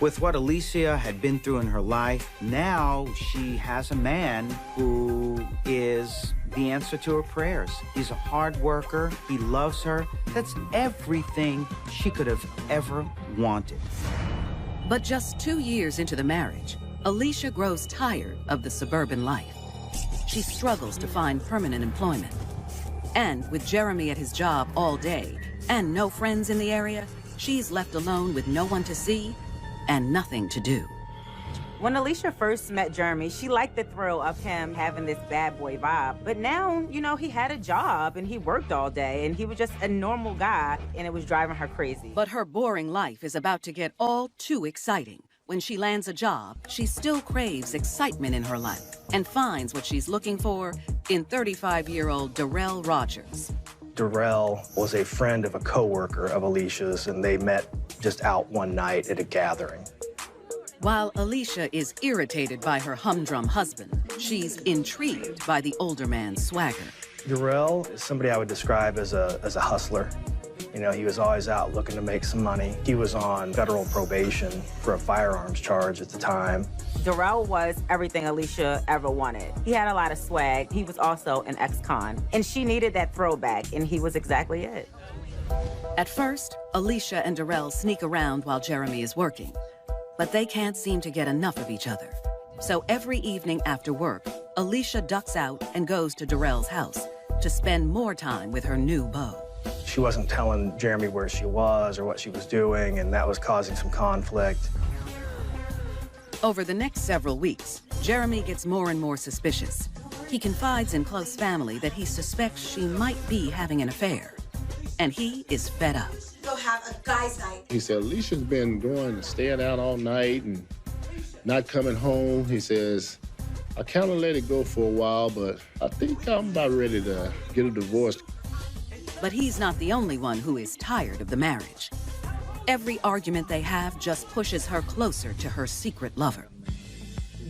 With what Alicia had been through in her life, now she has a man who is the answer to her prayers. He's a hard worker. He loves her. That's everything she could have ever wanted. But just 2 years into the marriage, Alicia grows tired of the suburban life. she struggles to find permanent employment. And with Jeremy at his job all day and no friends in the area, she's left alone with no one to see and nothing to do. When Alicia first met Jeremy, she liked the thrill of him having this bad boy vibe. But now, you know, he had a job and he worked all day and he was just a normal guy and it was driving her crazy. But her boring life is about to get all too exciting. When she lands a job, she still craves excitement in her life and finds what she's looking for in 35-year-old Darrell Rogers. Darrell was a friend of a coworker of Alicia's, and they met just out one night at a gathering. While Alicia is irritated by her humdrum husband, she's intrigued by the older man's swagger. Darrell is somebody I would describe as a hustler. You know, he was always out looking to make some money. He was on federal probation for a firearms charge at the time. Darrell was everything Alicia ever wanted. He had a lot of swag. He was also an ex-con. And she needed that throwback, and he was exactly it. At first, Alicia and Darrell sneak around while Jeremy is working. But they can't seem to get enough of each other. So every evening after work, Alicia ducks out and goes to Darrell's house to spend more time with her new beau. She wasn't telling Jeremy where she was or what she was doing, and that was causing some conflict. Over the next several weeks, Jeremy gets more and more suspicious. He confides in close family that he suspects she might be having an affair. And he is fed up. Go have a guy's night. He said, Alicia's been going and staying out all night and not coming home. He says, I kind of let it go for a while, but I think I'm about ready to get a divorce. But he's not the only one who is tired of the marriage. Every argument they have just pushes her closer to her secret lover.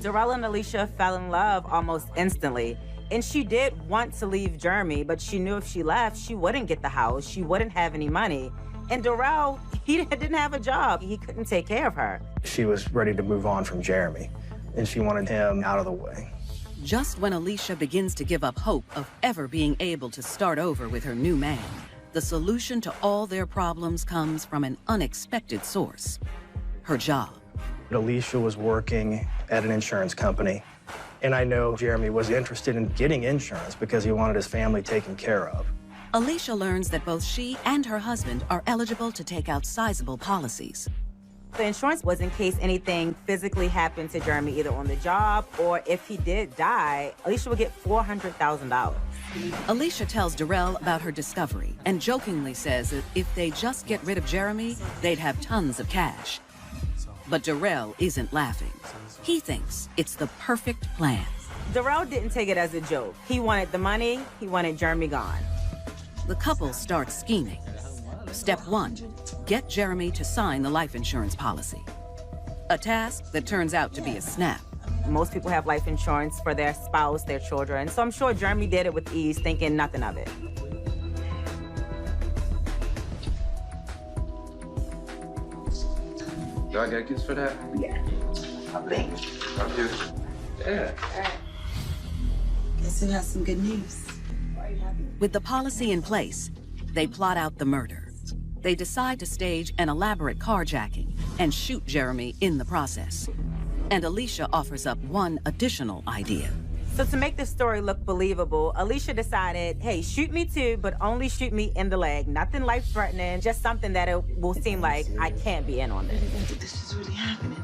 Darrell and Alicia fell in love almost instantly. And she did want to leave Jeremy, but she knew if she left, she wouldn't get the house, she wouldn't have any money. And Darrell, he didn't have a job. He couldn't take care of her. She was ready to move on from Jeremy, and she wanted him out of the way. Just when Alicia begins to give up hope of ever being able to start over with her new man, the solution to all their problems comes from an unexpected source: her job. Alicia was working at an insurance company, and I know Jeremy was interested in getting insurance because he wanted his family taken care of. Alicia learns that both she and her husband are eligible to take out sizable policies. The insurance was in case anything physically happened to Jeremy, either on the job or if he did die, Alicia would get $400,000. Alicia tells Darrell about her discovery and jokingly says that if they just get rid of Jeremy, they'd have tons of cash. But Darrell isn't laughing. He thinks it's the perfect plan. Darrell didn't take it as a joke. He wanted the money, he wanted Jeremy gone. The couple starts scheming. Step 1, get Jeremy to sign the life insurance policy. A task that turns out to be a snap. Most people have life insurance for their spouse, their children, so I'm sure Jeremy did it with ease, thinking nothing of it. Y'all got gifts for that? Yeah. I think. I do. Yeah. All right. Guess who has some good news? With the policy in place, they plot out the murder. They decide to stage an elaborate carjacking and shoot Jeremy in the process. And Alicia offers up one additional idea. So to make this story look believable, Alicia decided, hey, shoot me too, but only shoot me in the leg. Nothing life-threatening, just something that it will seem like I can't be in on this. This is really happening.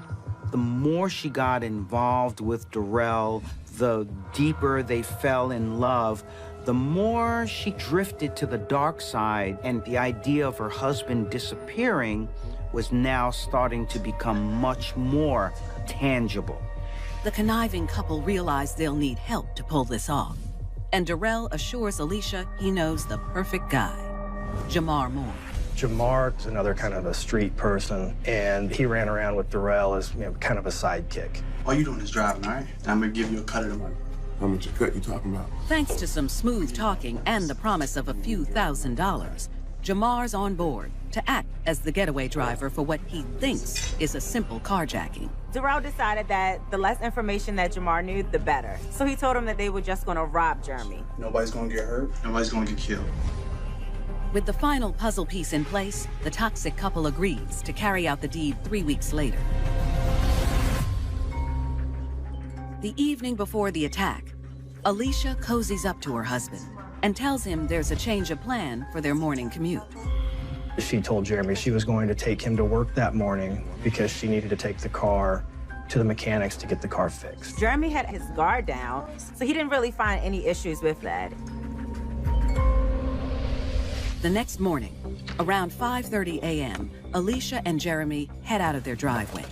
The more she got involved with Darrell, the deeper they fell in love, the more she drifted to the dark side, and the idea of her husband disappearing was now starting to become much more tangible. The conniving couple realize they'll need help to pull this off. And Darrell assures Alicia he knows the perfect guy, Jamar Moore. Jamar is another kind of a street person, and he ran around with Darrell as kind of a sidekick. All you doing is driving, all right? I'm gonna give you a cut of the money. How much a cut you talking about? Thanks to some smooth talking and the promise of a few $1,000s, Jamar's on board to act as the getaway driver for what he thinks is a simple carjacking. Darrell decided that the less information that Jamar knew, the better. So he told him that they were just gonna rob Jeremy. Nobody's gonna get hurt. Nobody's gonna get killed. With the final puzzle piece in place, the toxic couple agrees to carry out the deed 3 weeks later. The evening before the attack, Alicia cozies up to her husband and tells him there's a change of plan for their morning commute. She told Jeremy she was going to take him to work that morning because she needed to take the car to the mechanics to get the car fixed. Jeremy had his guard down, so he didn't really find any issues with that. The next morning, around 5:30 a.m., Alicia and Jeremy head out of their driveway.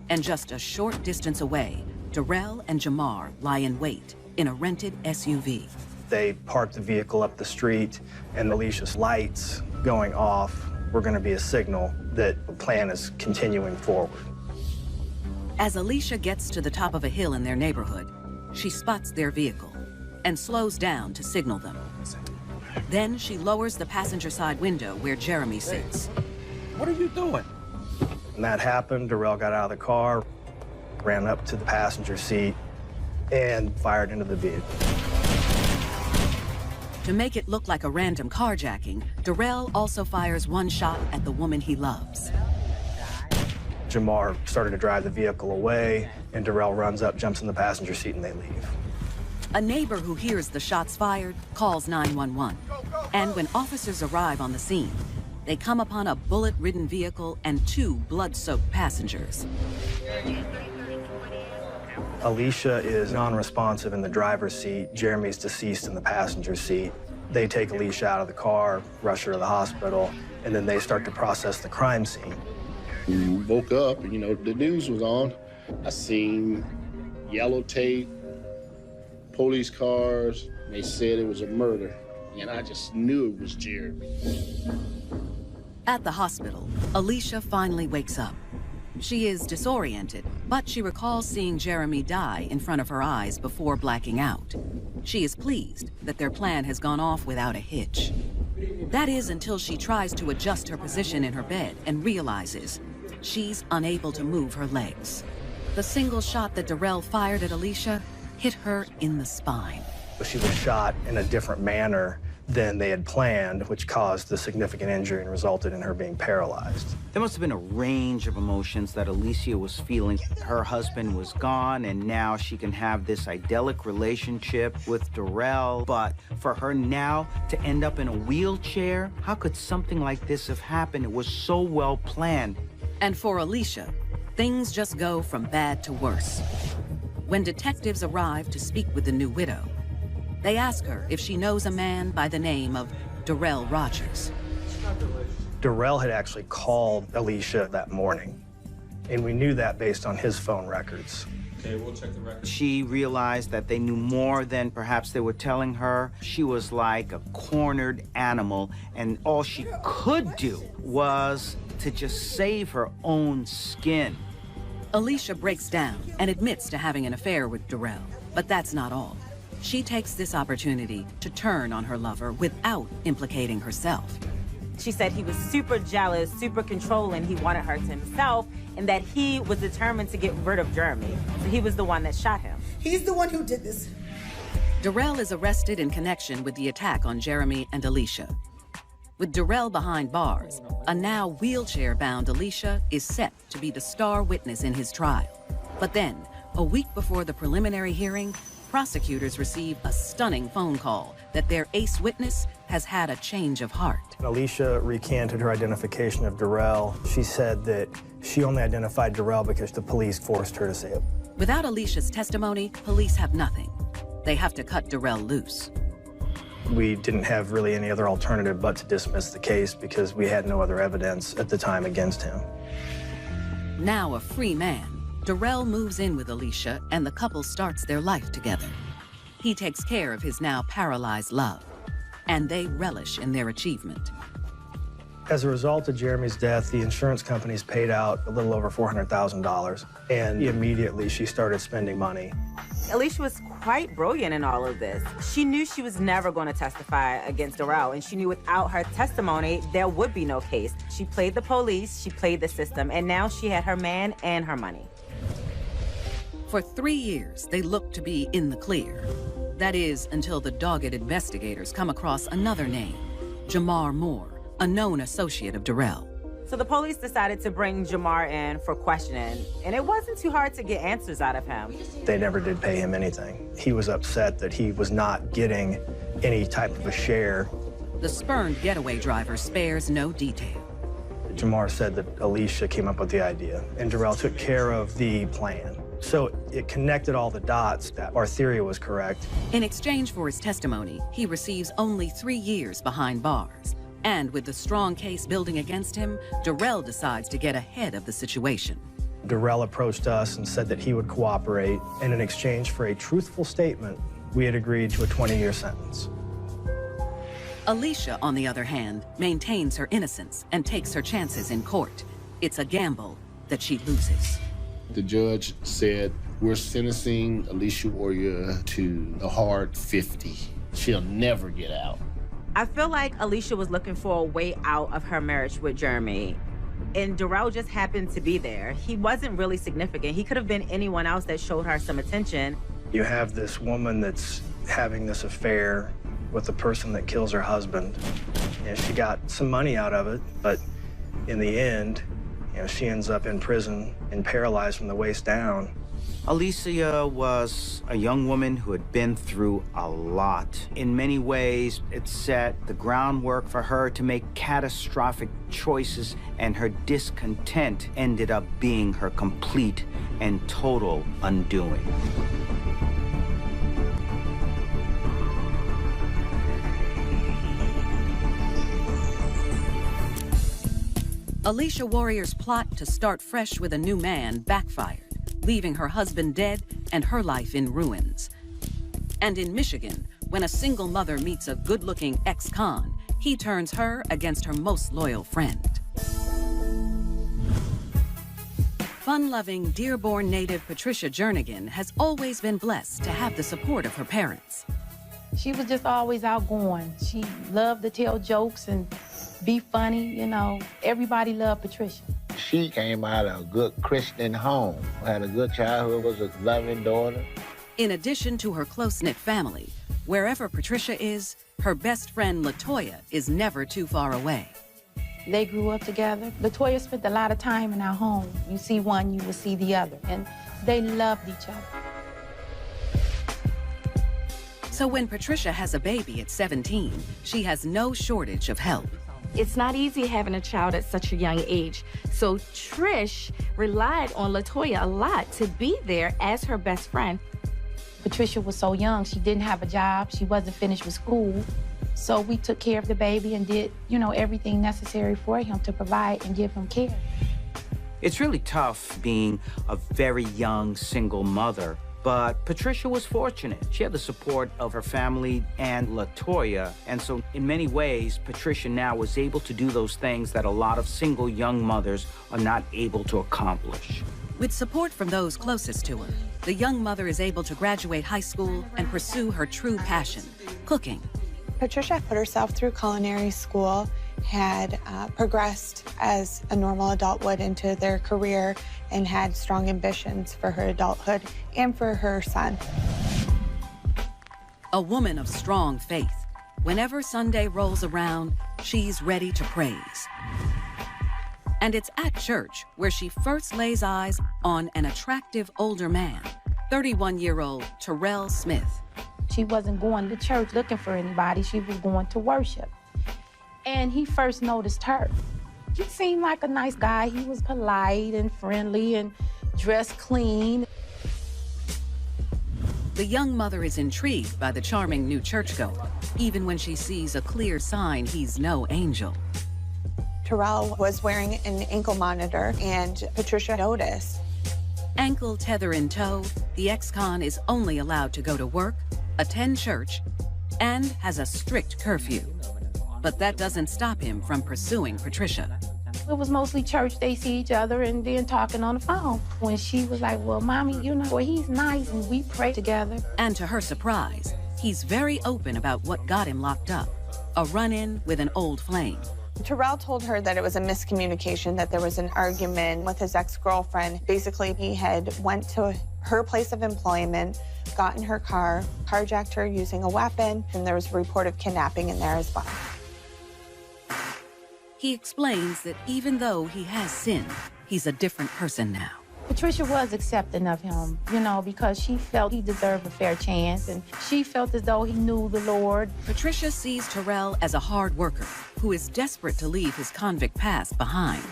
And just a short distance away, Darrell and Jamar lie in wait in a rented SUV. They parked the vehicle up the street, and Alicia's lights going off were going to be a signal that the plan is continuing forward. As Alicia gets to the top of a hill in their neighborhood, she spots their vehicle and slows down to signal them. Then she lowers the passenger side window where Jeremy sits. What are you doing? When that happened, Darrell got out of the car, ran up to the passenger seat, and fired into the vehicle. To make it look like a random carjacking, Darrell also fires one shot at the woman he loves. Jamar started to drive the vehicle away, and Darrell runs up, jumps in the passenger seat, and they leave. A neighbor who hears the shots fired calls 911. And when officers arrive on the scene, they come upon a bullet-ridden vehicle and 2 blood-soaked passengers. Alicia is non-responsive in the driver's seat. Jeremy's deceased in the passenger seat. They take Alicia out of the car, rush her to the hospital, and then they start to process the crime scene. We woke up and, the news was on. I seen yellow tape, police cars. They said it was a murder, and I just knew it was Jeremy. At the hospital, Alicia finally wakes up. She is disoriented, but she recalls seeing Jeremy die in front of her eyes before blacking out. She is pleased that their plan has gone off without a hitch. That is until she tries to adjust her position in her bed and realizes she's unable to move her legs. The single shot that Darrell fired at Alicia hit her in the spine. She was shot in a different manner than they had planned, which caused the significant injury and resulted in her being paralyzed. There must have been a range of emotions that Alicia was feeling. Her husband was gone, and now she can have this idyllic relationship with Darrell. But for her now to end up in a wheelchair, how could something like this have happened? It was so well planned. And for Alicia, things just go from bad to worse. When detectives arrive to speak with the new widow, they ask her if she knows a man by the name of Darrell Rogers. Darrell had actually called Alicia that morning, and we knew that based on his phone records. Okay, we'll check the records. She realized that they knew more than perhaps they were telling her. She was like a cornered animal, and all she could do was to just save her own skin. Alicia breaks down and admits to having an affair with Darrell, but that's not all. She takes this opportunity to turn on her lover without implicating herself. She said he was super jealous, super controlling, he wanted her to himself, and that he was determined to get rid of Jeremy. So he was the one that shot him. He's the one who did this. Darrell is arrested in connection with the attack on Jeremy and Alicia. With Darrell behind bars, a now wheelchair-bound Alicia is set to be the star witness in his trial. But then, a week before the preliminary hearing, prosecutors receive a stunning phone call that their ace witness has had a change of heart. Alicia recanted her identification of Darrell. She said that she only identified Darrell because the police forced her to say it. Without Alicia's testimony, police have nothing. They have to cut Darrell loose. We didn't have really any other alternative but to dismiss the case because we had no other evidence at the time against him. Now a free man, Darrell moves in with Alicia and the couple starts their life together. He takes care of his now paralyzed love, and they relish in their achievement. As a result of Jeremy's death, the insurance companies paid out a little over $400,000, and immediately she started spending money. Alicia was quite brilliant in all of this. She knew she was never going to testify against Darrell, and she knew without her testimony, there would be no case. She played the police, she played the system, and now she had her man and her money. For 3 years, they looked to be in the clear. That is, until the dogged investigators come across another name, Jamar Moore, a known associate of Darrell. So the police decided to bring Jamar in for questioning, and it wasn't too hard to get answers out of him. They never did pay him anything. He was upset that he was not getting any type of a share. The spurned getaway driver spares no detail. Jamar said that Alicia came up with the idea, and Darrell took care of the plan. So it connected all the dots that our theory was correct. In exchange for his testimony, he receives only 3 years behind bars. And with the strong case building against him, Darrell decides to get ahead of the situation. Darrell approached us and said that he would cooperate, and in exchange for a truthful statement, we had agreed to a 20-year sentence. Alicia, on the other hand, maintains her innocence and takes her chances in court. It's a gamble that she loses. The judge said, we're sentencing Alicia Warrior to a hard 50. She'll never get out. I feel like Alicia was looking for a way out of her marriage with Jeremy, and Darrell just happened to be there. He wasn't really significant. He could have been anyone else that showed her some attention. You have this woman that's having this affair with the person that kills her husband. And she got some money out of it, but in the end, she ends up in prison and paralyzed from the waist down. Alicia was a young woman who had been through a lot. In many ways, it set the groundwork for her to make catastrophic choices, and her discontent ended up being her complete and total undoing. Alicia Warrior's plot to start fresh with a new man backfired, leaving her husband dead and her life in ruins. And in Michigan, when a single mother meets a good-looking ex-con, he turns her against her most loyal friend. Fun-loving, Dearborn native Patricia Jernigan has always been blessed to have the support of her parents. She was just always outgoing. She loved to tell jokes and be funny, Everybody loved Patricia. She came out of a good Christian home, had a good childhood, was a loving daughter. In addition to her close-knit family, wherever Patricia is, her best friend LaToya is never too far away. They grew up together. LaToya spent a lot of time in our home. You see one, you will see the other. And they loved each other. So when Patricia has a baby at 17, she has no shortage of help. It's not easy having a child at such a young age. So Trish relied on LaToya a lot to be there as her best friend. Patricia was so young, she didn't have a job, she wasn't finished with school. So we took care of the baby and did, everything necessary for him to provide and give him care. It's really tough being a very young single mother, but Patricia was fortunate. She had the support of her family and LaToya, and so in many ways, Patricia now was able to do those things that a lot of single young mothers are not able to accomplish. With support from those closest to her, the young mother is able to graduate high school and pursue her true passion, cooking. Patricia put herself through culinary school, had progressed as a normal adult would into their career, and had strong ambitions for her adulthood and for her son. A woman of strong faith. Whenever Sunday rolls around, she's ready to praise. And it's at church where she first lays eyes on an attractive older man, 31-year-old Terrell Smith. She wasn't going to church looking for anybody, she was going to worship. And he first noticed her. He seemed like a nice guy. He was polite and friendly and dressed clean. The young mother is intrigued by the charming new churchgoer, even when she sees a clear sign he's no angel. Terrell was wearing an ankle monitor, and Patricia noticed. Ankle tether in tow, the ex-con is only allowed to go to work, attend church, and has a strict curfew. But that doesn't stop him from pursuing Patricia. It was mostly church. They see each other and then talking on the phone. When she was like, well, Mommy, he's nice, and we pray together. And to her surprise, he's very open about what got him locked up, a run-in with an old flame. Terrell told her that it was a miscommunication, that there was an argument with his ex-girlfriend. Basically, he had went to her place of employment, got in her car, carjacked her using a weapon, and there was a report of kidnapping in there as well. He explains that even though he has sinned, he's a different person now. Patricia was accepting of him, because she felt he deserved a fair chance, and she felt as though he knew the Lord. Patricia sees Terrell as a hard worker who is desperate to leave his convict past behind.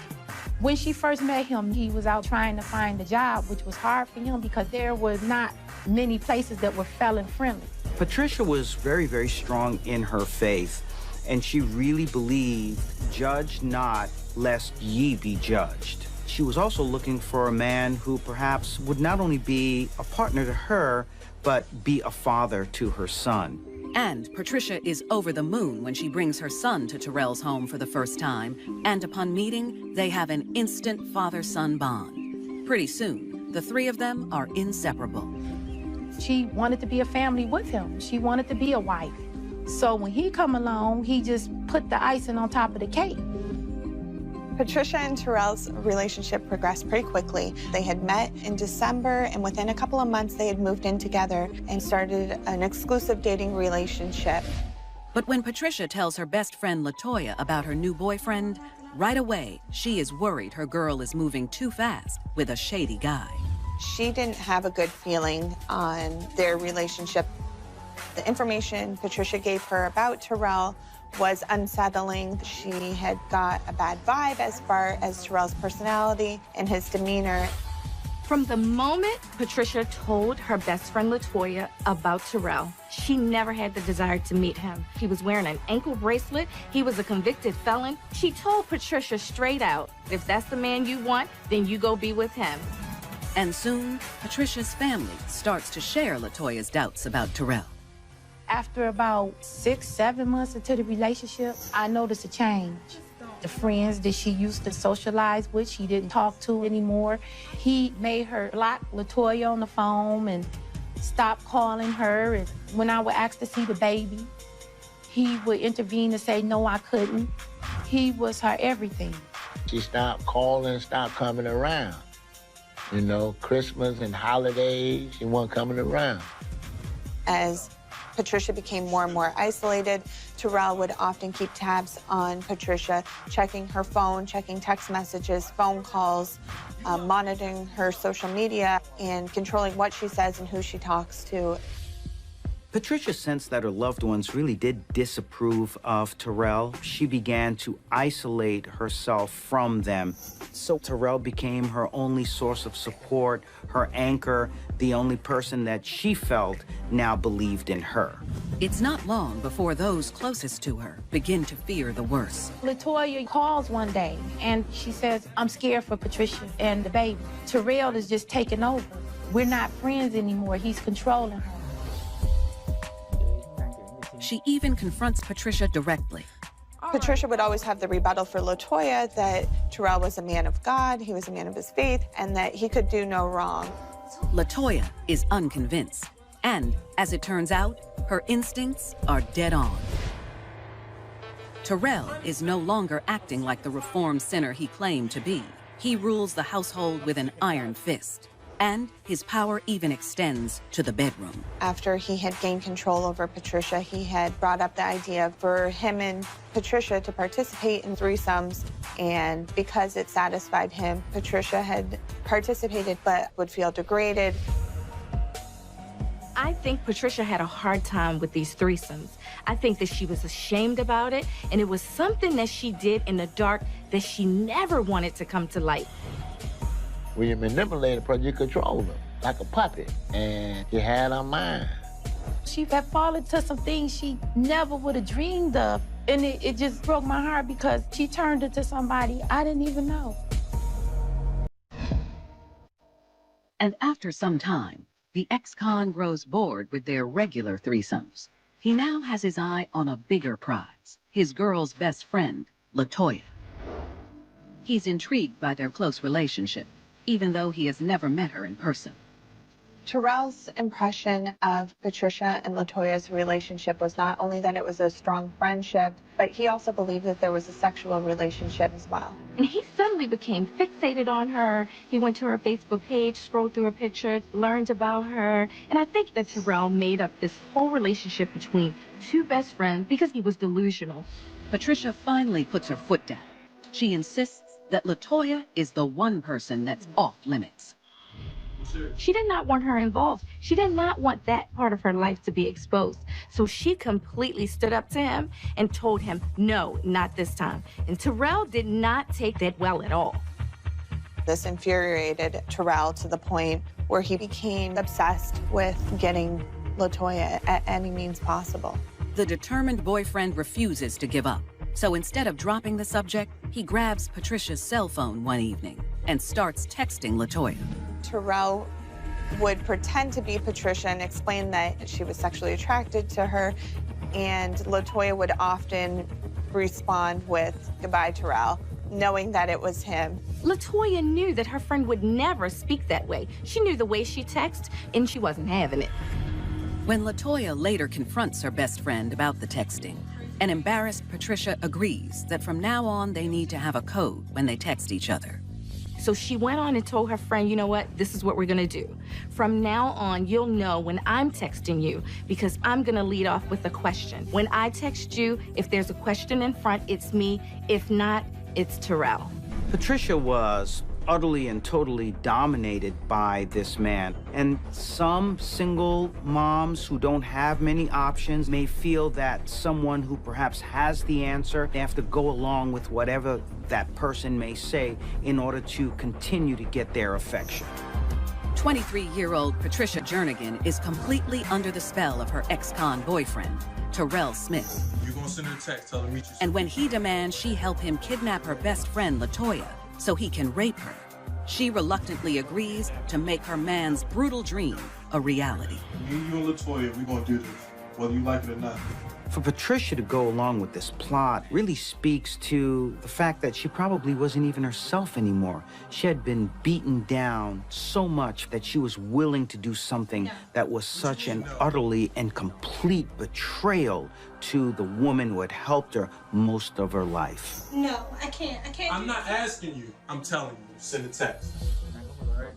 When she first met him, he was out trying to find a job, which was hard for him because there was not many places that were felon-friendly. Patricia was very, very strong in her faith, and she really believed, judge not, lest ye be judged. She was also looking for a man who perhaps would not only be a partner to her, but be a father to her son. And Patricia is over the moon when she brings her son to Terrell's home for the first time, and upon meeting, they have an instant father-son bond. Pretty soon, the three of them are inseparable. She wanted to be a family with him. She wanted to be a wife. So when he come along, he just put the icing on top of the cake. Patricia and Terrell's relationship progressed pretty quickly. They had met in December, and within a couple of months, they had moved in together and started an exclusive dating relationship. But when Patricia tells her best friend LaToya about her new boyfriend, right away, she is worried her girl is moving too fast with a shady guy. She didn't have a good feeling on their relationship. The information Patricia gave her about Terrell was unsettling. She had got a bad vibe as far as Terrell's personality and his demeanor. From the moment Patricia told her best friend LaToya about Terrell, she never had the desire to meet him. He was wearing an ankle bracelet. He was a convicted felon. She told Patricia straight out, if that's the man you want, then you go be with him. And soon, Patricia's family starts to share LaToya's doubts about Terrell. After about 6-7 months into the relationship, I noticed a change. The friends that she used to socialize with, she didn't talk to anymore. He made her block LaToya on the phone and stop calling her. And when I would ask to see the baby, he would intervene and say, no, I couldn't. He was her everything. She stopped calling, stopped coming around. Christmas and holidays, she wasn't coming around. As Patricia became more and more isolated, Terrell would often keep tabs on Patricia, checking her phone, checking text messages, phone calls, monitoring her social media, and controlling what she says and who she talks to. Patricia sensed that her loved ones really did disapprove of Terrell. She began to isolate herself from them. So Terrell became her only source of support, her anchor, the only person that she felt now believed in her. It's not long before those closest to her begin to fear the worst. LaToya calls one day, and she says, I'm scared for Patricia and the baby. Terrell is just taking over. We're not friends anymore. He's controlling her. She even confronts Patricia directly. Patricia would always have the rebuttal for LaToya that Terrell was a man of God, he was a man of his faith, and that he could do no wrong. LaToya is unconvinced. And, as it turns out, her instincts are dead on. Terrell is no longer acting like the reformed sinner he claimed to be. He rules the household with an iron fist. And his power even extends to the bedroom. After he had gained control over Patricia, he had brought up the idea for him and Patricia to participate in threesomes. And because it satisfied him, Patricia had participated but would feel degraded. I think Patricia had a hard time with these threesomes. I think that she was ashamed about it, and it was something that she did in the dark that she never wanted to come to light. When you manipulate a person, you control them like a puppet, and she had her mind. She had fallen to some things she never would have dreamed of, and it just broke my heart because she turned into somebody I didn't even know. And after some time, the ex-con grows bored with their regular threesomes. He now has his eye on a bigger prize, his girl's best friend, LaToya. He's intrigued by their close relationship, even though he has never met her in person. Terrell's impression of Patricia and LaToya's relationship was not only that it was a strong friendship, but he also believed that there was a sexual relationship as well. And he suddenly became fixated on her. He went to her Facebook page, scrolled through her pictures, learned about her. And I think that Terrell made up this whole relationship between two best friends because he was delusional. Patricia finally puts her foot down She insists that LaToya is the one person that's off limits. She did not want her involved. She did not want that part of her life to be exposed. So she completely stood up to him and told him, no, not this time. And Terrell did not take that well at all. This infuriated Terrell to the point where he became obsessed with getting LaToya at any means possible. The determined boyfriend refuses to give up. So instead of dropping the subject, he grabs Patricia's cell phone one evening and starts texting LaToya. Terrell would pretend to be Patricia and explain that she was sexually attracted to her, and LaToya would often respond with, "Goodbye, Terrell," knowing that it was him. LaToya knew that her friend would never speak that way. She knew the way she texted, and she wasn't having it. When LaToya later confronts her best friend about the texting, an embarrassed Patricia agrees that from now on they need to have a code when they text each other. So she went on and told her friend, you know what, this is what we're gonna do. From now on, you'll know when I'm texting you because I'm gonna lead off with a question. When I text you, if there's a question in front, it's me. If not, it's Terrell. Patricia was utterly and totally dominated by this man. And some single moms who don't have many options may feel that someone who perhaps has the answer, they have to go along with whatever that person may say in order to continue to get their affection. 23-year-old Patricia Jernigan is completely under the spell of her ex-con boyfriend, Terrell Smith. You're gonna send her a text, tell her meet you. And when he demands she help him kidnap her best friend, LaToya, so he can rape her, she reluctantly agrees to make her man's brutal dream a reality. Me, you, and LaToya, we're gonna do this, whether you like it or not. For Patricia to go along with this plot really speaks to the fact that she probably wasn't even herself anymore. She had been beaten down so much that she was willing to do something that was such an utterly and complete betrayal to the woman who had helped her most of her life. No, I can't. I'm not asking you. I'm telling you. Send a text.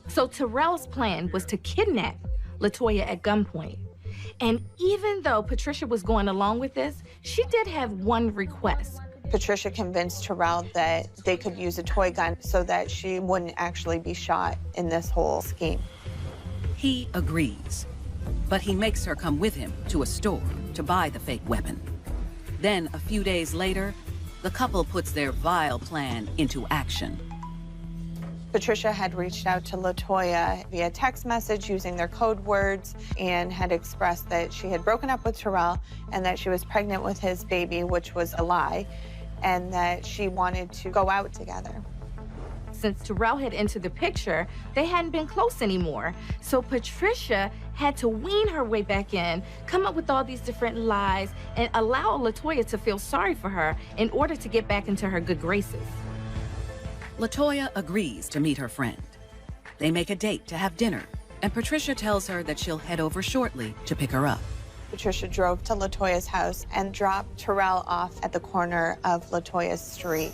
So Terrell's plan was to kidnap LaToya at gunpoint. And even though Patricia was going along with this, she did have one request. Patricia convinced Terrell that they could use a toy gun so that she wouldn't actually be shot in this whole scheme. He agrees, but he makes her come with him to a store to buy the fake weapon. Then, a few days later, the couple puts their vile plan into action. Patricia had reached out to LaToya via text message using their code words and had expressed that she had broken up with Terrell and that she was pregnant with his baby, which was a lie, and that she wanted to go out together. Since Terrell had entered the picture, they hadn't been close anymore. So Patricia had to wean her way back in, come up with all these different lies, and allow LaToya to feel sorry for her in order to get back into her good graces. LaToya agrees to meet her friend. They make a date to have dinner, and Patricia tells her that she'll head over shortly to pick her up. Patricia drove to LaToya's house and dropped Terrell off at the corner of LaToya's street.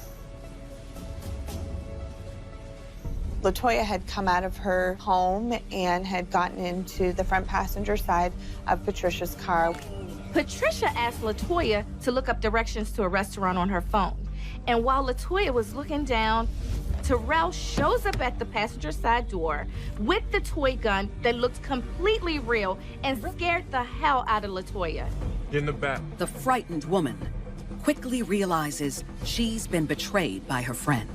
LaToya had come out of her home and had gotten into the front passenger side of Patricia's car. Patricia asked LaToya to look up directions to a restaurant on her phone. And while LaToya was looking down, Terrell shows up at the passenger side door with the toy gun that looked completely real and scared the hell out of LaToya. In the back. The frightened woman quickly realizes she's been betrayed by her friend.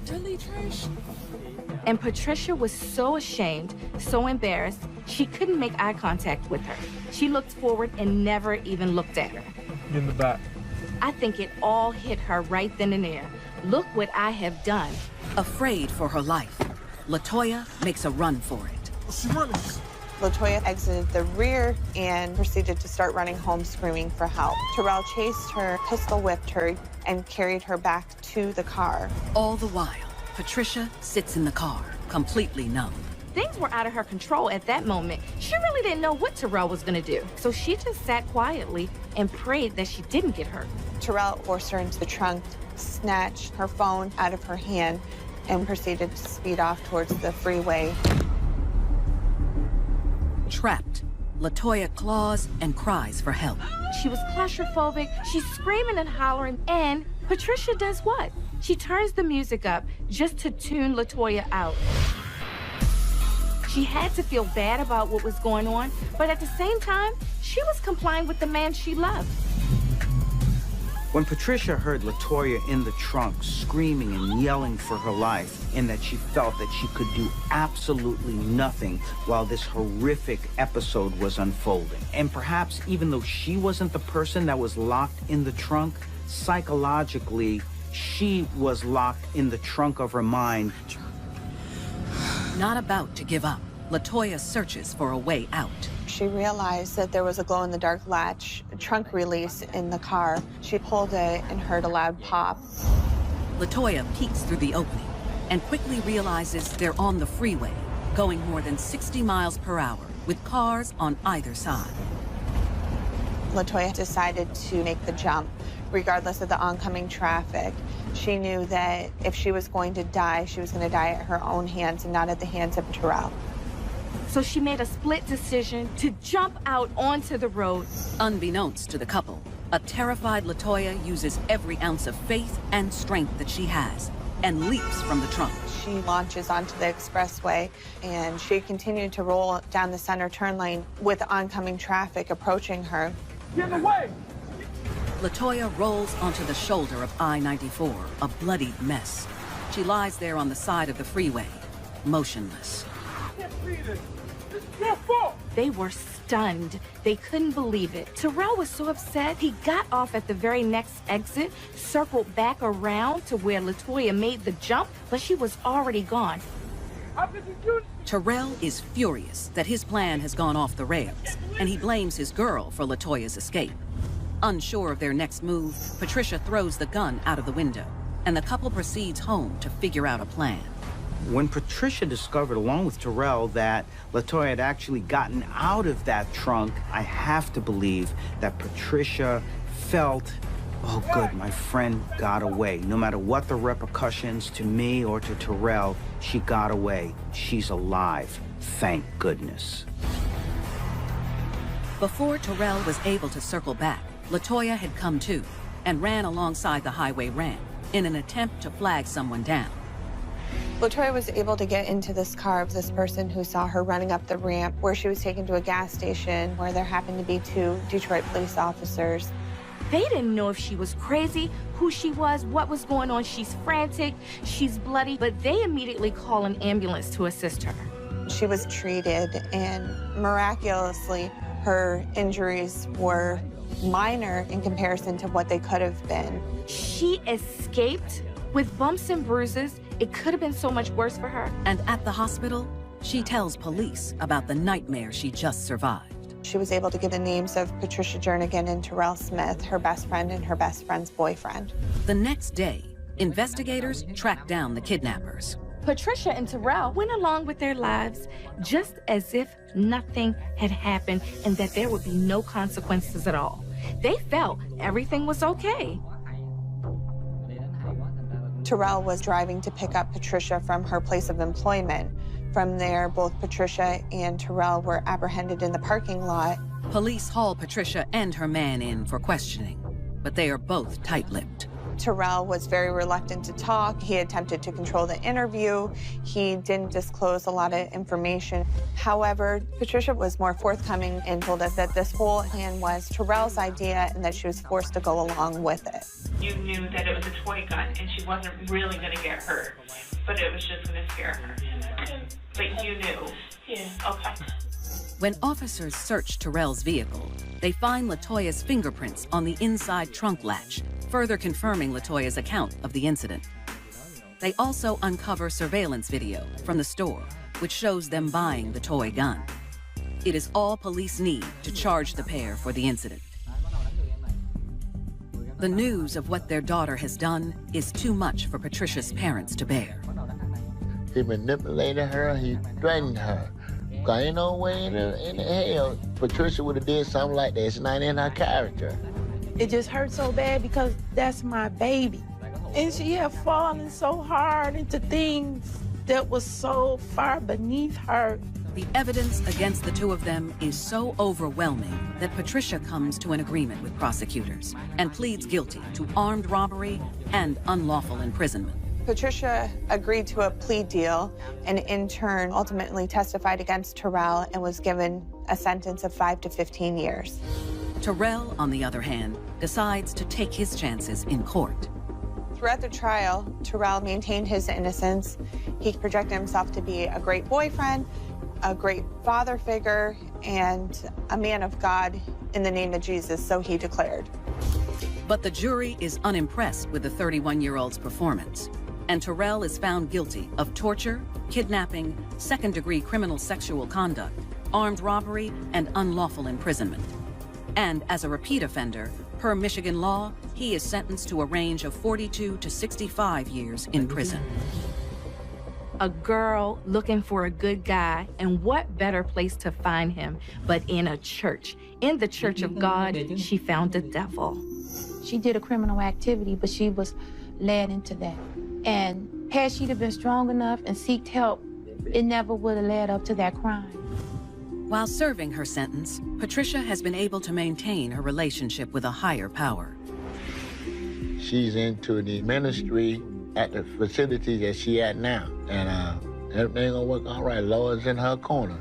And Patricia was so ashamed, so embarrassed, she couldn't make eye contact with her. She looked forward and never even looked at her. In the back. I think it all hit her right then and there. Look what I have done. Afraid for her life, LaToya makes a run for it. LaToya exited the rear and proceeded to start running home screaming for help. Terrell chased her, pistol whipped her, and carried her back to the car. All the while, Patricia sits in the car, completely numb. Things were out of her control at that moment. She really didn't know what Terrell was gonna do. So she just sat quietly and prayed that she didn't get hurt. Terrell forced her into the trunk, snatched her phone out of her hand, and proceeded to speed off towards the freeway. Trapped, LaToya claws and cries for help. She was claustrophobic, she's screaming and hollering, and Patricia does what? She turns the music up just to tune LaToya out. She had to feel bad about what was going on, but at the same time, she was complying with the man she loved. When Patricia heard LaToya in the trunk screaming and yelling for her life, and that she felt that she could do absolutely nothing while this horrific episode was unfolding, and perhaps even though she wasn't the person that was locked in the trunk, psychologically, she was locked in the trunk of her mind. Not about to give up, LaToya searches for a way out. She realized that there was a glow-in-the-dark latch trunk release in the car. She pulled it and heard a loud pop. LaToya peeks through the opening and quickly realizes they're on the freeway, going more than 60 miles per hour, with cars on either side. LaToya decided to make the jump, regardless of the oncoming traffic. She knew that if she was going to die, she was going to die at her own hands and not at the hands of Terrell. So she made a split decision to jump out onto the road. Unbeknownst to the couple, a terrified LaToya uses every ounce of faith and strength that she has and leaps from the trunk. She launches onto the expressway, and she continued to roll down the center turn lane with oncoming traffic approaching her. Get away! LaToya rolls onto the shoulder of I-94, a bloodied mess. She lies there on the side of the freeway, motionless. They were stunned. They couldn't believe it. Terrell was so upset, he got off at the very next exit, circled back around to where LaToya made the jump, but she was already gone. Terrell is furious that his plan has gone off the rails, and he blames his girl for LaToya's escape. Unsure of their next move, Patricia throws the gun out of the window, and the couple proceeds home to figure out a plan. When Patricia discovered, along with Terrell, that LaToya had actually gotten out of that trunk, I have to believe that Patricia felt, oh good, my friend got away. No matter what the repercussions to me or to Terrell, she got away. She's alive, thank goodness. Before Terrell was able to circle back, LaToya had come to and ran alongside the highway ramp in an attempt to flag someone down. LaToya was able to get into this car of this person who saw her running up the ramp, where she was taken to a gas station where there happened to be 2 Detroit police officers. They didn't know if she was crazy, who she was, what was going on. She's frantic, she's bloody, but they immediately call an ambulance to assist her. She was treated, and miraculously, her injuries were minor in comparison to what they could have been. She escaped with bumps and bruises. It could have been so much worse for her. And at the hospital, she tells police about the nightmare she just survived. She was able to give the names of Patricia Jernigan and Terrell Smith, her best friend and her best friend's boyfriend. The next day, investigators tracked down the kidnappers. Patricia and Terrell went along with their lives just as if nothing had happened and that there would be no consequences at all. They felt everything was okay. Terrell was driving to pick up Patricia from her place of employment. From there, both Patricia and Terrell were apprehended in the parking lot. Police haul Patricia and her man in for questioning, but they are both tight-lipped. Terrell was very reluctant to talk. He attempted to control the interview. He didn't disclose a lot of information. However, Patricia was more forthcoming and told us that this whole plan was Terrell's idea and that she was forced to go along with it. You knew that it was a toy gun and she wasn't really going to get hurt, but it was just going to scare her. But you knew. Yeah, okay. When officers search Terrell's vehicle, they find LaToya's fingerprints on the inside trunk latch, further confirming LaToya's account of the incident. They also uncover surveillance video from the store, which shows them buying the toy gun. It is all police need to charge the pair for the incident. The news of what their daughter has done is too much for Patricia's parents to bear. He manipulated her, he threatened her. Ain't no way in hell Patricia would have did something like that. It's not in her character. It just hurt so bad because that's my baby. And she had fallen so hard into things that was so far beneath her The evidence against the two of them is so overwhelming that Patricia comes to an agreement with prosecutors and pleads guilty to armed robbery and unlawful imprisonment. Patricia agreed to a plea deal and in turn ultimately testified against Terrell and was given a sentence of 5 to 15 years. Terrell, on the other hand, decides to take his chances in court. Throughout the trial, Terrell maintained his innocence. He projected himself to be a great boyfriend, a great father figure, and a man of God in the name of Jesus, so he declared. But the jury is unimpressed with the 31-year-old's performance, and Terrell is found guilty of torture, kidnapping, second-degree criminal sexual conduct, armed robbery, and unlawful imprisonment. And as a repeat offender, per Michigan law, he is sentenced to a range of 42 to 65 years in prison. A girl looking for a good guy, and what better place to find him but in a church? In the church of God, she found the devil. She did a criminal activity, but she was led into that. And had she been strong enough and sought help, it never would have led up to that crime. While serving her sentence, Patricia has been able to maintain her relationship with a higher power. She's into the ministry at the facility that she at now. And everything gonna work all right. Lord's in her corner.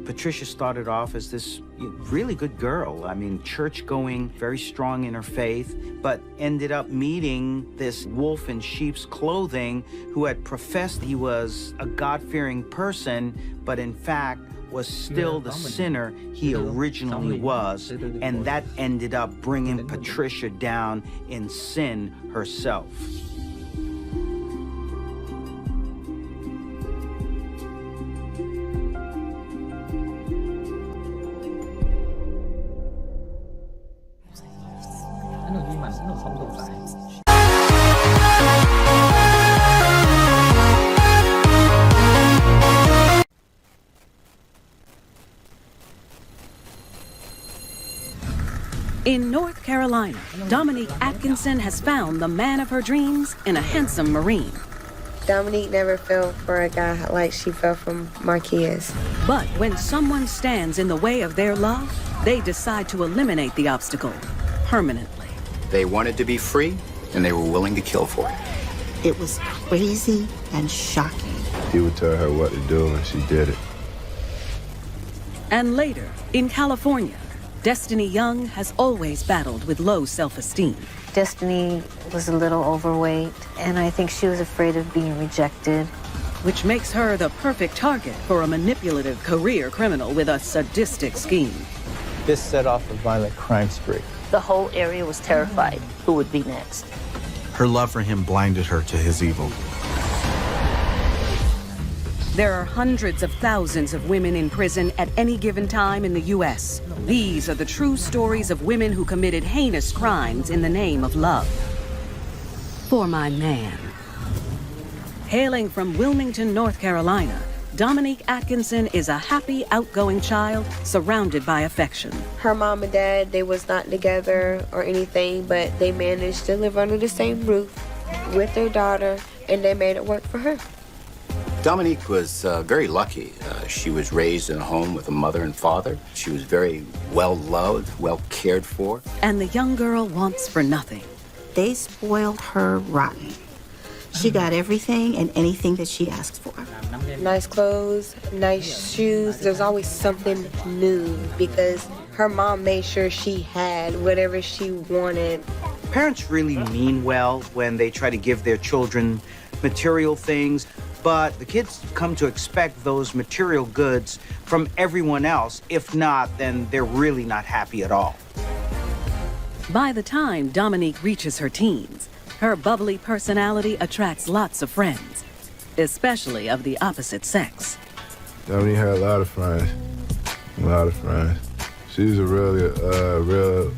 Patricia started off as this really good girl. I mean, church-going, very strong in her faith, but ended up meeting this wolf in sheep's clothing who had professed he was a God-fearing person, but in fact was still the sinner he originally was, and that ended up bringing Patricia down in sin herself. In North Carolina, Dominique Atkinson has found the man of her dreams in a handsome Marine. Dominique never fell for a guy like she fell from Marquez. But when someone stands in the way of their love, they decide to eliminate the obstacle permanently. They wanted to be free, and they were willing to kill for it. It was crazy and shocking. He would tell her what to do, and she did it. And later, in California, Destiny Young has always battled with low self-esteem. Destiny was a little overweight, and I think she was afraid of being rejected. Which makes her the perfect target for a manipulative career criminal with a sadistic scheme. This set off a violent crime spree. The whole area was terrified who would be next. Her love for him blinded her to his evil. There are hundreds of thousands of women in prison at any given time in the U.S. These are the true stories of women who committed heinous crimes in the name of love. For my man. Hailing from Wilmington, North Carolina, Dominique Atkinson is a happy, outgoing child surrounded by affection. Her mom and dad, they was not together or anything, but they managed to live under the same roof with their daughter, and they made it work for her. Dominique was very lucky. She was raised in a home with a mother and father. She was very well-loved, well-cared for. And the young girl wants for nothing. They spoiled her rotten. She got everything and anything that she asked for. Nice clothes, nice shoes. There's always something new because her mom made sure she had whatever she wanted. Parents really mean well when they try to give their children material things, but the kids come to expect those material goods from everyone else. If not, then they're really not happy at all. By the time Dominique reaches her teens, her bubbly personality attracts lots of friends, especially of the opposite sex. Dominique had a lot of friends. She's a really, real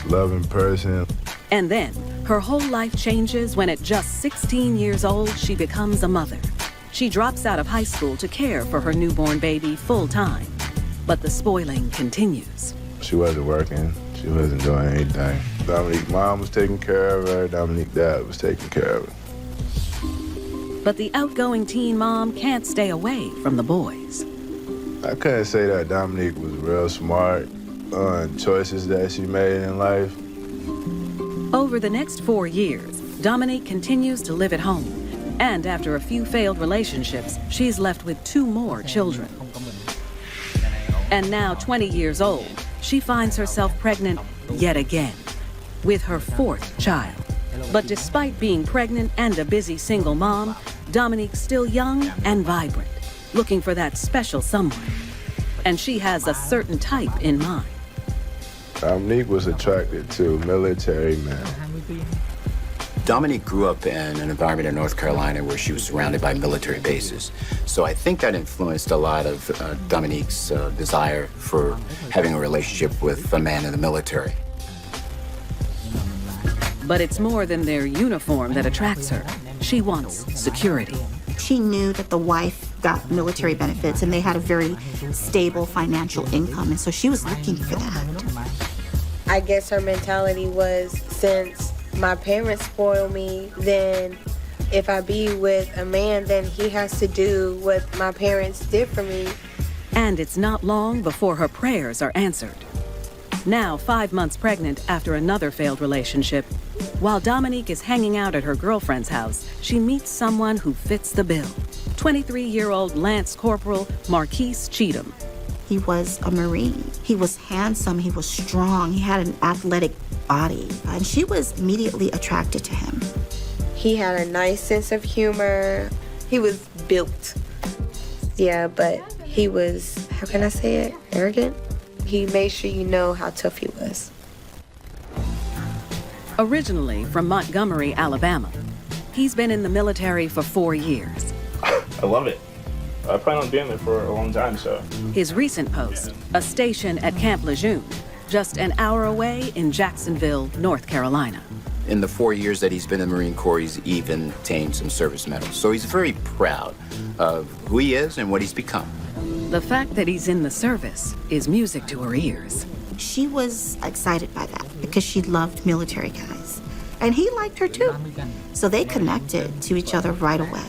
loving person. And then, her whole life changes when at just 16 years old, she becomes a mother. She drops out of high school to care for her newborn baby full-time. But the spoiling continues. She wasn't working. She wasn't doing anything. Dominique's mom was taking care of her. Dominique's dad was taking care of her. But the outgoing teen mom can't stay away from the boys. I couldn't say that Dominique was real smart on choices that she made in life. Over the next 4 years, Dominique continues to live at home. And after a few failed relationships, she's left with 2 more children. And now, 20 years old, she finds herself pregnant yet again with her 4th child. But despite being pregnant and a busy single mom, Dominique's still young and vibrant, looking for that special someone. And she has a certain type in mind. Dominique was attracted to military men. Dominique grew up in an environment in North Carolina where she was surrounded by military bases. So I think that influenced a lot of Dominique's desire for having a relationship with a man in the military. But it's more than their uniform that attracts her. She wants security. She knew that the wife got military benefits and they had a very stable financial income, and so she was looking for that. I guess her mentality was, since my parents spoil me, then if I be with a man, then he has to do what my parents did for me. And it's not long before her prayers are answered. Now 5 months pregnant after another failed relationship, while Dominique is hanging out at her girlfriend's house, she meets someone who fits the bill. 23-year-old Lance Corporal Marquise Cheatham. He was a Marine. He was handsome, he was strong, he had an athletic body, and she was immediately attracted to him. He had a nice sense of humor. He was built. Yeah, but he was, how can I say it, arrogant? He made sure you know how tough he was. Originally from Montgomery, Alabama, he's been in the military for 4 years. I love it. I plan on being there for a long time, so. His recent post, a station at Camp Lejeune, just an hour away in Jacksonville, North Carolina. In the 4 years that he's been in the Marine Corps, he's even attained some service medals. So he's very proud of who he is and what he's become. The fact that he's in the service is music to her ears. She was excited by that because she loved military guys. And he liked her too. So they connected to each other right away.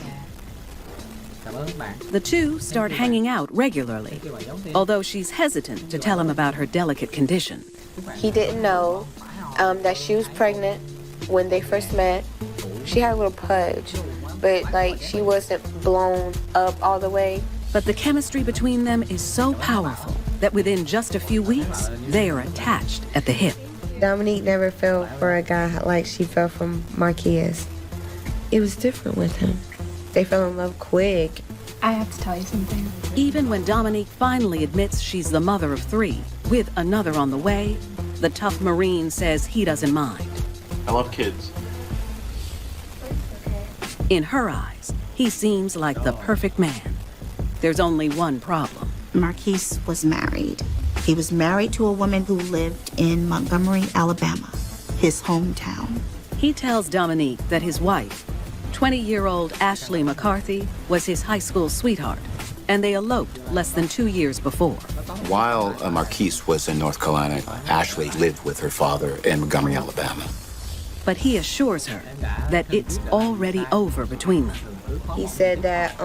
The two start hanging out regularly, although she's hesitant to tell him about her delicate condition. He didn't know that she was pregnant when they first met. She had a little pudge, but like she wasn't blown up all the way. But the chemistry between them is so powerful that within just a few weeks, they are attached at the hip. Dominique never fell for a guy like she fell for Marquise. It was different with him. They fell in love quick. I have to tell you something. Even when Dominique finally admits she's the mother of 3, with another on the way, the tough Marine says he doesn't mind. I love kids. In her eyes, he seems like the perfect man. There's only one problem. Marquise was married. He was married to a woman who lived in Montgomery, Alabama, his hometown. He tells Dominique that his wife, 20-year-old Ashley McCarthy, was his high school sweetheart, and they eloped less than 2 years before. While Marquise was in North Carolina, Ashley lived with her father in Montgomery, Alabama. But he assures her that it's already over between them. He said that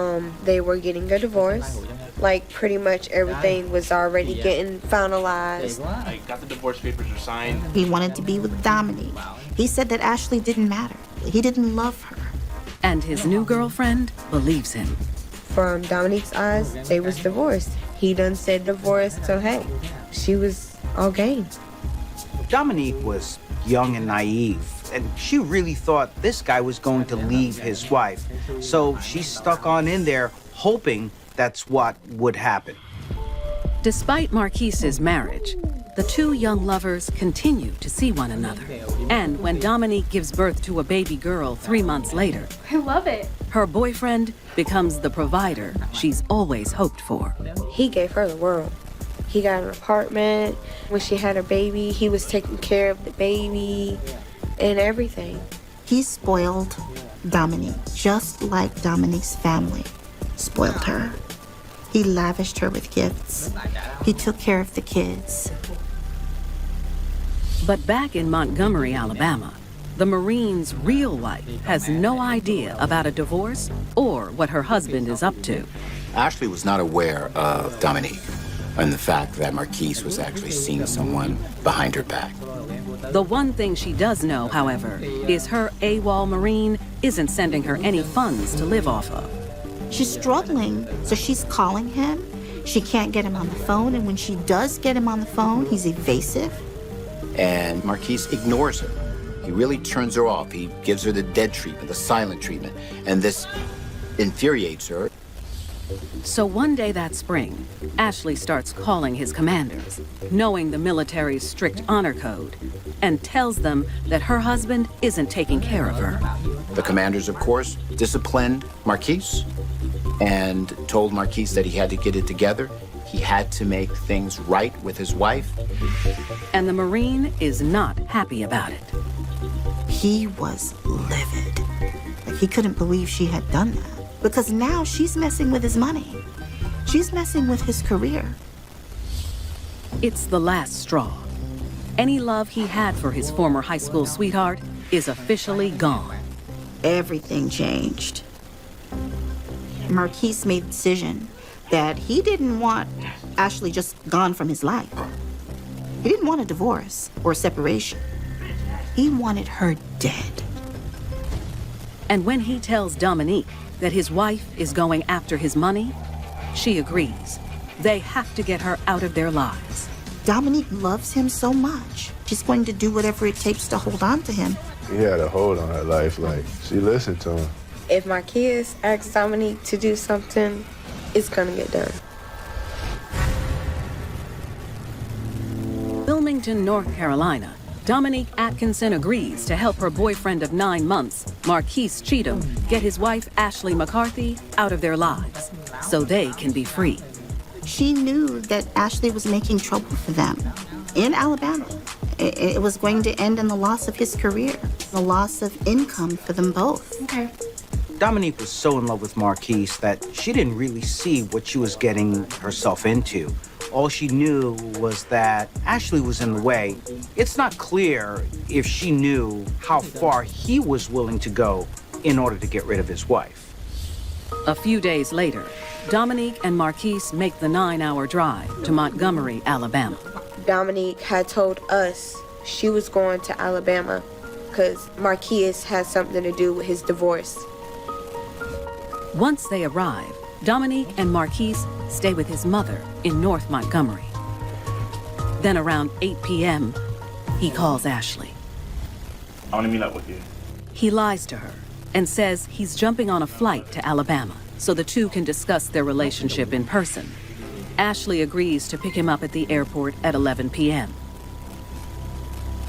they were getting a divorce. Like, pretty much everything was already getting finalized. I got the divorce papers are signed. He wanted to be with Dominique. He said that Ashley didn't matter. He didn't love her. And his new girlfriend believes him. From Dominique's eyes, they was divorced. He done said divorce, so hey, she was all game. Dominique was young and naive, and she really thought this guy was going to leave his wife. So she stuck on in there, hoping that's what would happen. Despite Marquise's marriage, the two young lovers continue to see one another. And when Dominique gives birth to a baby girl 3 months later, I love it. her boyfriend becomes the provider she's always hoped for. He gave her the world. He got an apartment. When she had her baby, he was taking care of the baby and everything. He spoiled Dominique, just like Dominique's family spoiled her. He lavished her with gifts. He took care of the kids. But back in Montgomery, Alabama, the Marine's real wife has no idea about a divorce or what her husband is up to. Ashley was not aware of Dominique and the fact that Marquise was actually seeing someone behind her back. The one thing she does know, however, is her AWOL Marine isn't sending her any funds to live off of. She's struggling, so she's calling him. She can't get him on the phone, and when she does get him on the phone, he's evasive. And Marquise ignores her. He really turns her off. He gives her the dead treatment, the silent treatment, and this infuriates her. So one day that spring, Ashley starts calling his commanders, knowing the military's strict honor code, and tells them that her husband isn't taking care of her. The commanders, of course, disciplined Marquise and told Marquise that he had to get it together. He had to make things right with his wife. And the Marine is not happy about it. He was livid. Like, he couldn't believe she had done that. Because now she's messing with his money. She's messing with his career. It's the last straw. Any love he had for his former high school sweetheart is officially gone. Everything changed. Marquise made the decision that he didn't want Ashley just gone from his life. He didn't want a divorce or a separation. He wanted her dead. And when he tells Dominique that his wife is going after his money, she agrees. They have to get her out of their lives. Dominique loves him so much. She's going to do whatever it takes to hold on to him. He had a hold on her life, like, she listened to him. If Marquise asks Dominique to do something, it's gonna get done. Wilmington, North Carolina, Dominique Atkinson agrees to help her boyfriend of 9 months, Marquise Cheatham, get his wife Ashley McCarthy out of their lives so they can be free. She knew that Ashley was making trouble for them in Alabama. It was going to end in the loss of his career, the loss of income for them both. Okay. Dominique was so in love with Marquise that she didn't really see what she was getting herself into. All she knew was that Ashley was in the way. It's not clear if she knew how far he was willing to go in order to get rid of his wife. A few days later, Dominique and Marquise make the 9-hour drive to Montgomery, Alabama. Dominique had told us she was going to Alabama because Marquise had something to do with his divorce. Once they arrive, Dominique and Marquise stay with his mother in North Montgomery. Then around 8 p.m., he calls Ashley. I want to meet up with you. He lies to her and says he's jumping on a flight to Alabama so the two can discuss their relationship in person. Ashley agrees to pick him up at the airport at 11 p.m.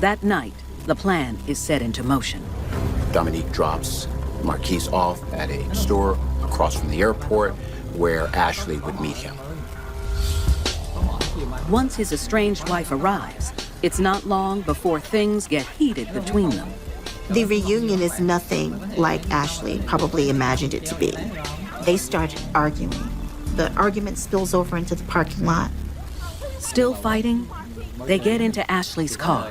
That night, the plan is set into motion. Dominique drops Marquise off at a store across from the airport where Ashley would meet him. Once his estranged wife arrives, it's not long before things get heated between them. The reunion is nothing like Ashley probably imagined it to be. They started arguing. The argument spills over into the parking lot. Still fighting, they get into Ashley's car.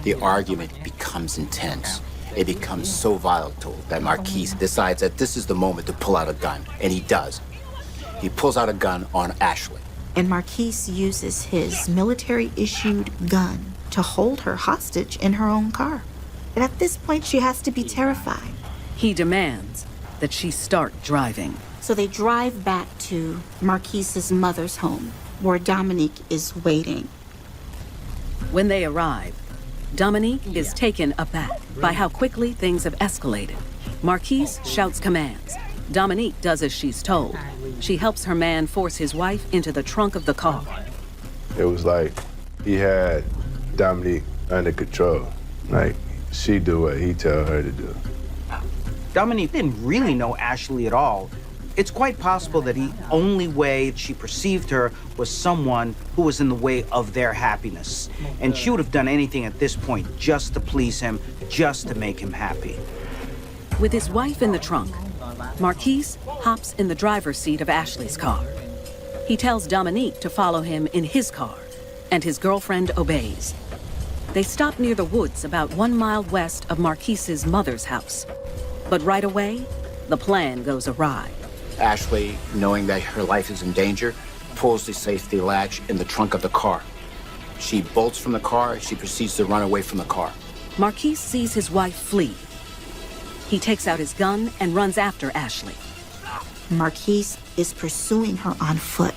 The argument becomes intense. It becomes so volatile that Marquise decides that this is the moment to pull out a gun, and he does. He pulls out a gun on Ashley. And Marquise uses his military-issued gun to hold her hostage in her own car. And at this point, she has to be terrified. He demands that she start driving. So they drive back to Marquise's mother's home, where Dominique is waiting. When they arrive, Dominique is taken aback by how quickly things have escalated. Marquise shouts commands. Dominique does as she's told. She helps her man force his wife into the trunk of the car. It was like he had Dominique under control. Like, she do what he tell her to do. Dominique didn't really know Ashley at all. It's quite possible that the only way she perceived her was someone who was in the way of their happiness. And she would have done anything at this point just to please him, just to make him happy. With his wife in the trunk, Marquise hops in the driver's seat of Ashley's car. He tells Dominique to follow him in his car, and his girlfriend obeys. They stop near the woods about 1 mile west of Marquise's mother's house. But right away, the plan goes awry. Ashley, knowing that her life is in danger, pulls the safety latch in the trunk of the car. She bolts from the car. She proceeds to run away from the car. Marquise sees his wife flee. He takes out his gun and runs after Ashley. Marquise is pursuing her on foot.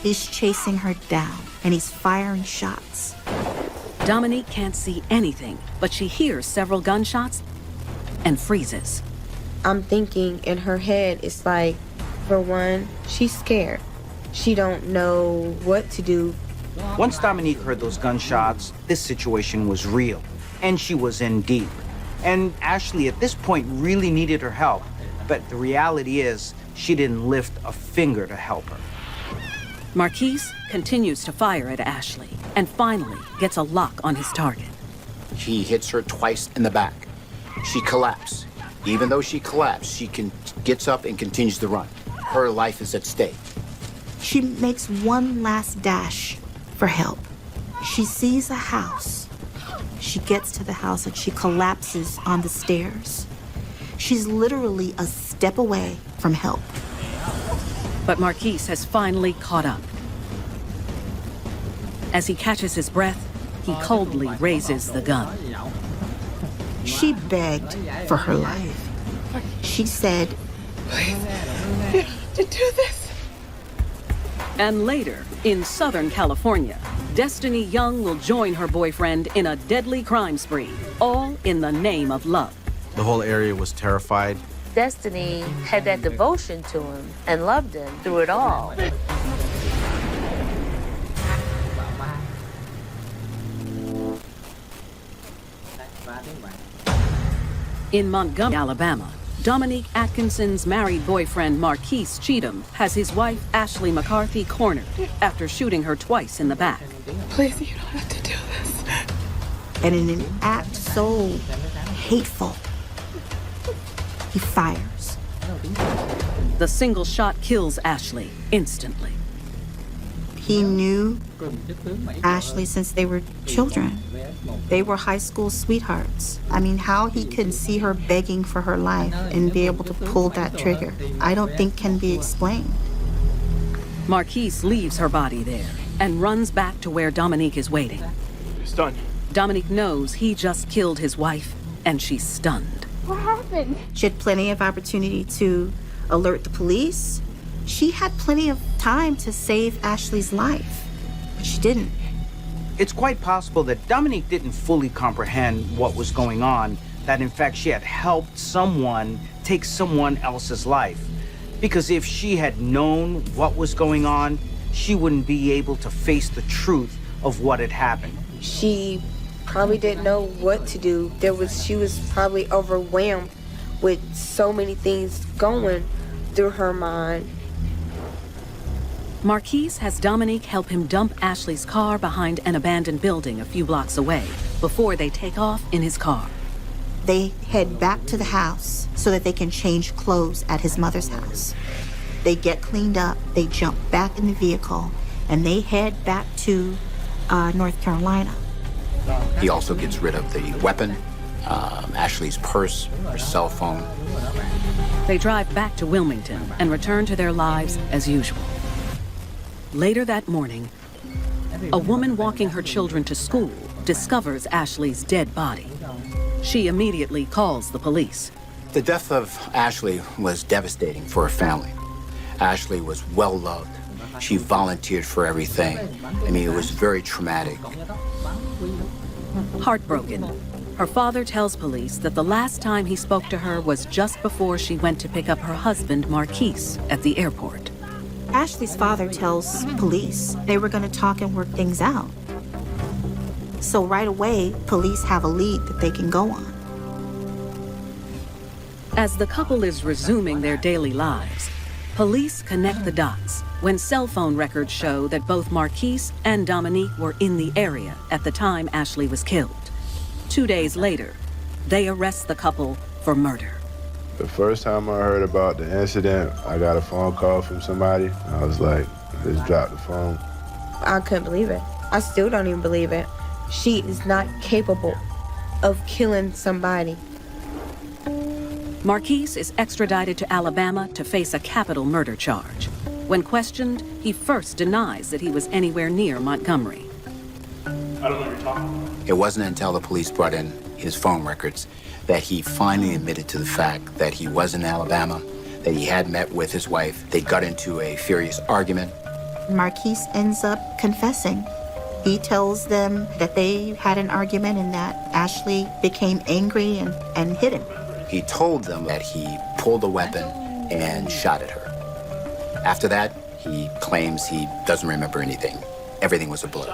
He's chasing her down, and he's firing shots. Dominique can't see anything, but she hears several gunshots and freezes. I'm thinking in her head, it's like, for one, she's scared. She don't know what to do. Once Dominique heard those gunshots, this situation was real, and she was in deep. And Ashley, at this point, really needed her help. But the reality is, she didn't lift a finger to help her. Marquise continues to fire at Ashley and finally gets a lock on his target. He hits her twice in the back. She collapses. Even though she collapsed, she gets up and continues to run. Her life is at stake. She makes one last dash for help. She sees a house. She gets to the house and she collapses on the stairs. She's literally a step away from help. But Marquise has finally caught up. As he catches his breath, he coldly raises the gun. She begged for her life. She said, "Please, you have to do this." And later, in Southern California, Destiny Young will join her boyfriend in a deadly crime spree, all in the name of love. The whole area was terrified. Destiny had that devotion to him and loved him through it all. In Montgomery, Alabama, Dominique Atkinson's married boyfriend Marquise Cheatham has his wife Ashley McCarthy cornered after shooting her twice in the back. Please, you don't have to do this. And in an act so hateful, he fires. The single shot kills Ashley instantly. He knew Ashley since they were children. They were high school sweethearts. I mean, how he could see her begging for her life and be able to pull that trigger, I don't think can be explained. Marquise leaves her body there and runs back to where Dominique is waiting. It's done. Dominique knows he just killed his wife, and she's stunned. What happened? She had plenty of opportunity to alert the police. She had plenty of time to save Ashley's life, but she didn't. It's quite possible that Dominique didn't fully comprehend what was going on, that in fact she had helped someone take someone else's life. Because if she had known what was going on, she wouldn't be able to face the truth of what had happened. She probably didn't know what to do. She was probably overwhelmed with so many things going through her mind. Marquise has Dominique help him dump Ashley's car behind an abandoned building a few blocks away before they take off in his car. They head back to the house so that they can change clothes at his mother's house. They get cleaned up, they jump back in the vehicle, and they head back to North Carolina. He also gets rid of the weapon, Ashley's purse, her cell phone. They drive back to Wilmington and return to their lives as usual. Later that morning, a woman walking her children to school discovers Ashley's dead body. She immediately calls the police. The death of Ashley was devastating for her family. Ashley was well loved. She volunteered for everything. I mean, it was very traumatic. Heartbroken, her father tells police that the last time he spoke to her was just before she went to pick up her husband, Marquise, at the airport. Ashley's father tells police they were going to talk and work things out. So right away, police have a lead that they can go on. As the couple is resuming their daily lives, police connect the dots when cell phone records show that both Marquise and Dominique were in the area at the time Ashley was killed. 2 days later, they arrest the couple for murder. The first time I heard about the incident, I got a phone call from somebody. I was like, just dropped the phone. I couldn't believe it. I still don't even believe it. She is not capable of killing somebody. Marquise is extradited to Alabama to face a capital murder charge. When questioned, he first denies that he was anywhere near Montgomery. I don't know what you're talking about. It wasn't until the police brought in his phone records that he finally admitted to the fact that he was in Alabama, that he had met with his wife. They got into a furious argument. Marquise ends up confessing. He tells them that they had an argument and that Ashley became angry and hit him. He told them that he pulled a weapon and shot at her. After that, he claims he doesn't remember anything. Everything was a blur.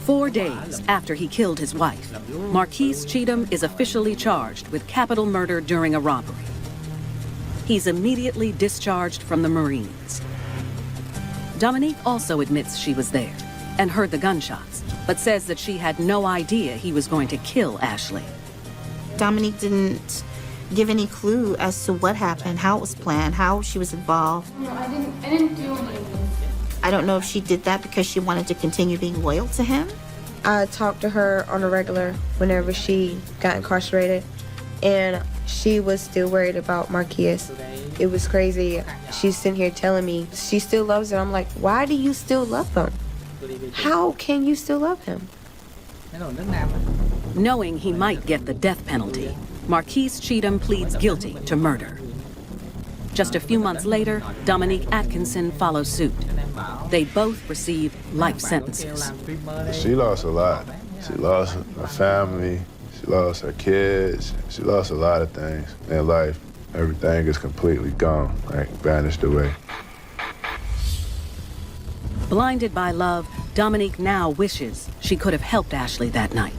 4 days after he killed his wife, Marquise Cheatham is officially charged with capital murder during a robbery. He's immediately discharged from the Marines. Dominique also admits she was there and heard the gunshots, but says that she had no idea he was going to kill Ashley. Dominique didn't give any clue as to what happened, how it was planned, how she was involved. No, I didn't do anything. I don't know if she did that because she wanted to continue being loyal to him. I talked to her on a regular whenever she got incarcerated, and she was still worried about Marquise. It was crazy. She's sitting here telling me she still loves him. I'm like, why do you still love him? How can you still love him? Knowing he might get the death penalty, Marquise Cheatham pleads guilty to murder. Just a few months later, Dominique Atkinson follows suit. They both receive life sentences. She lost a lot. She lost her family. She lost her kids. She lost a lot of things in life. Everything is completely gone, like vanished away. Blinded by love, Dominique now wishes she could have helped Ashley that night.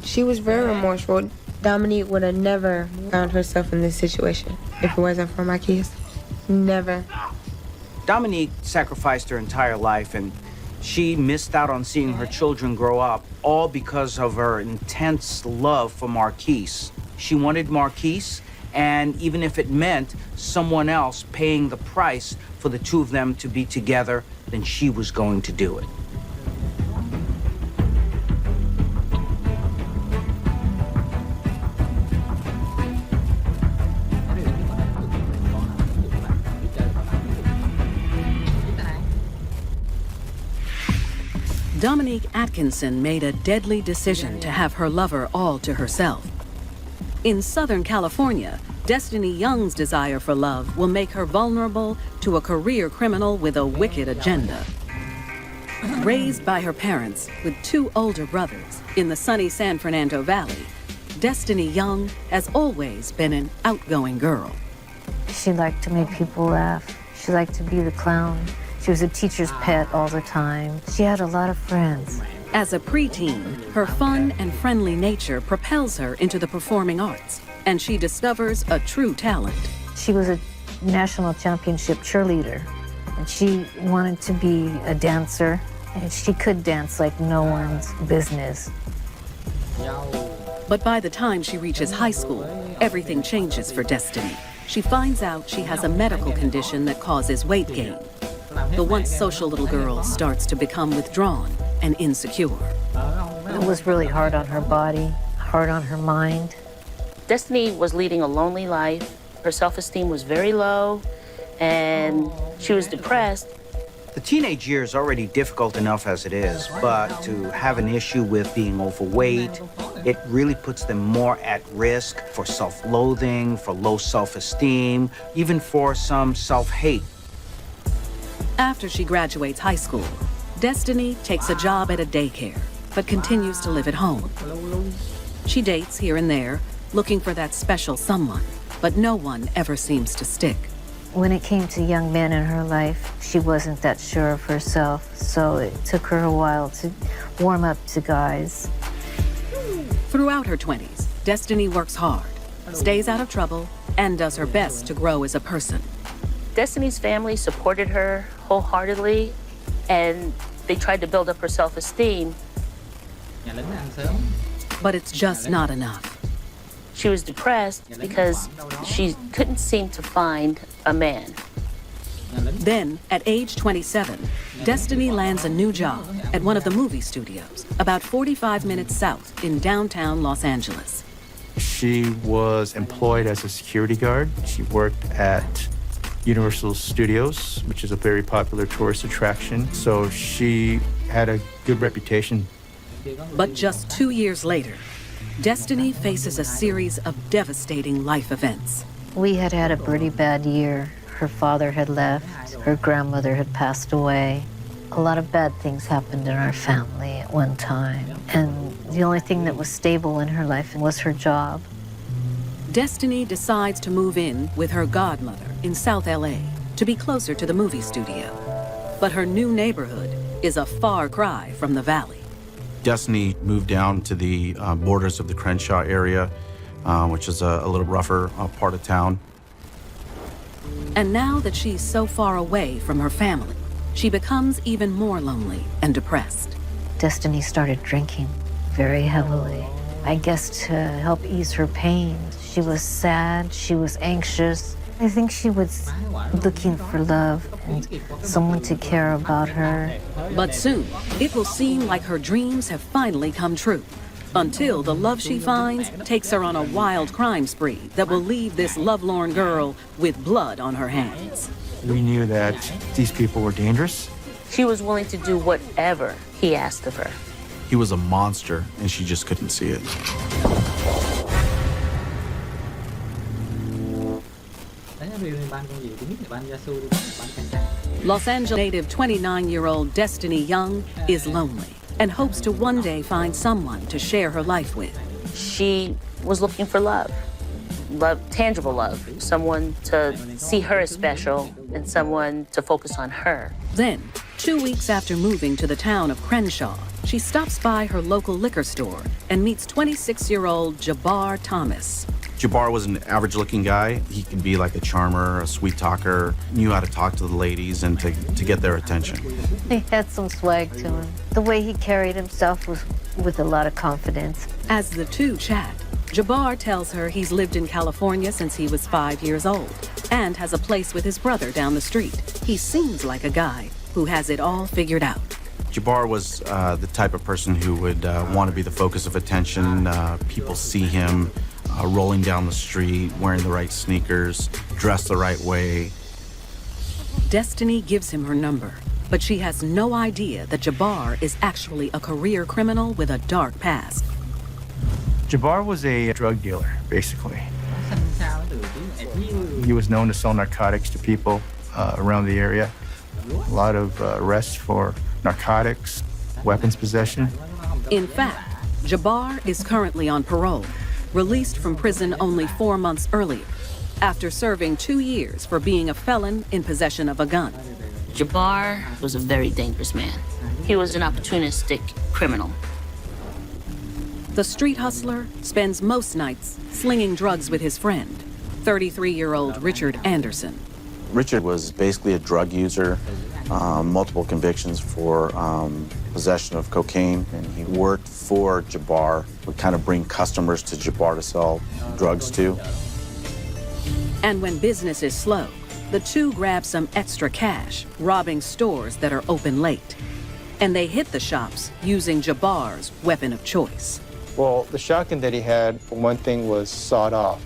She was very remorseful. Dominique would have never found herself in this situation if it wasn't for Marquise. Never. Dominique sacrificed her entire life, and she missed out on seeing her children grow up, all because of her intense love for Marquise. She wanted Marquise, and even if it meant someone else paying the price for the two of them to be together, then she was going to do it. Dominique Atkinson made a deadly decision to have her lover all to herself. In Southern California, Destiny Young's desire for love will make her vulnerable to a career criminal with a wicked agenda. Raised by her parents with two older brothers in the sunny San Fernando Valley, Destiny Young has always been an outgoing girl. She liked to make people laugh. She liked to be the clown. She was a teacher's pet all the time. She had a lot of friends. As a preteen, her fun and friendly nature propels her into the performing arts, and she discovers a true talent. She was a national championship cheerleader, and she wanted to be a dancer, and she could dance like no one's business. But by the time she reaches high school, everything changes for Destiny. She finds out she has a medical condition that causes weight gain. The once social little girl starts to become withdrawn and insecure. It was really hard on her body, hard on her mind. Destiny was leading a lonely life. Her self-esteem was very low, and she was depressed. The teenage years are already difficult enough as it is, but to have an issue with being overweight, it really puts them more at risk for self-loathing, for low self-esteem, even for some self-hate. After she graduates high school, Destiny takes a job at a daycare, but continues to live at home. She dates here and there, looking for that special someone, but no one ever seems to stick. When it came to young men in her life, she wasn't that sure of herself, so it took her a while to warm up to guys. Throughout her 20s, Destiny works hard, stays out of trouble, and does her best to grow as a person. Destiny's family supported her wholeheartedly, and they tried to build up her self-esteem. But it's just not enough. She was depressed because she couldn't seem to find a man. Then, at age 27, Destiny lands a new job at one of the movie studios, about 45 minutes south in downtown Los Angeles. She was employed as a security guard. She worked at Universal Studios, which is a very popular tourist attraction. So she had a good reputation. But just 2 years later, Destiny faces a series of devastating life events. We had had a pretty bad year. Her father had left, her grandmother had passed away. A lot of bad things happened in our family at one time, and the only thing that was stable in her life was her job. Destiny decides to move in with her godmother in South LA to be closer to the movie studio. But her new neighborhood is a far cry from the valley. Destiny moved down to the borders of the Crenshaw area, which is a little rougher part of town. And now that she's so far away from her family, she becomes even more lonely and depressed. Destiny started drinking very heavily, I guess to help ease her pain. She was sad, she was anxious. I think she was looking for love and someone to care about her. But soon, it will seem like her dreams have finally come true, until the love she finds takes her on a wild crime spree that will leave this lovelorn girl with blood on her hands. We knew that these people were dangerous. She was willing to do whatever he asked of her. He was a monster, and she just couldn't see it. Los Angeles native 29-year-old Destiny Young is lonely and hopes to one day find someone to share her life with. She was looking for love. Love, tangible love. Someone to see her as special and someone to focus on her. Then, 2 weeks after moving to the town of Crenshaw, she stops by her local liquor store and meets 26-year-old Jabbar Thomas. Jabbar was an average-looking guy. He could be like a charmer, a sweet talker, knew how to talk to the ladies and to get their attention. He had some swag to him. The way he carried himself was with a lot of confidence. As the two chat, Jabbar tells her he's lived in California since he was 5 years old and has a place with his brother down the street. He seems like a guy who has it all figured out. Jabbar was the type of person who would want to be the focus of attention. People see him rolling down the street, wearing the right sneakers, dressed the right way. Destiny gives him her number, but she has no idea that Jabbar is actually a career criminal with a dark past. Jabbar was a drug dealer, basically. He was known to sell narcotics to people around the area. A lot of arrests for narcotics, weapons possession. In fact, Jabbar is currently on parole, released from prison only 4 months earlier, after serving 2 years for being a felon in possession of a gun. Jabbar was a very dangerous man. He was an opportunistic criminal. The street hustler spends most nights slinging drugs with his friend, 33-year-old Richard Anderson. Richard was basically a drug user, multiple convictions for possession of cocaine, and he worked for Jabbar, would kind of bring customers to Jabbar to sell drugs to. And when business is slow, the two grab some extra cash, robbing stores that are open late. And they hit the shops using Jabbar's weapon of choice. Well, the shotgun that he had, for one thing, was sawed off.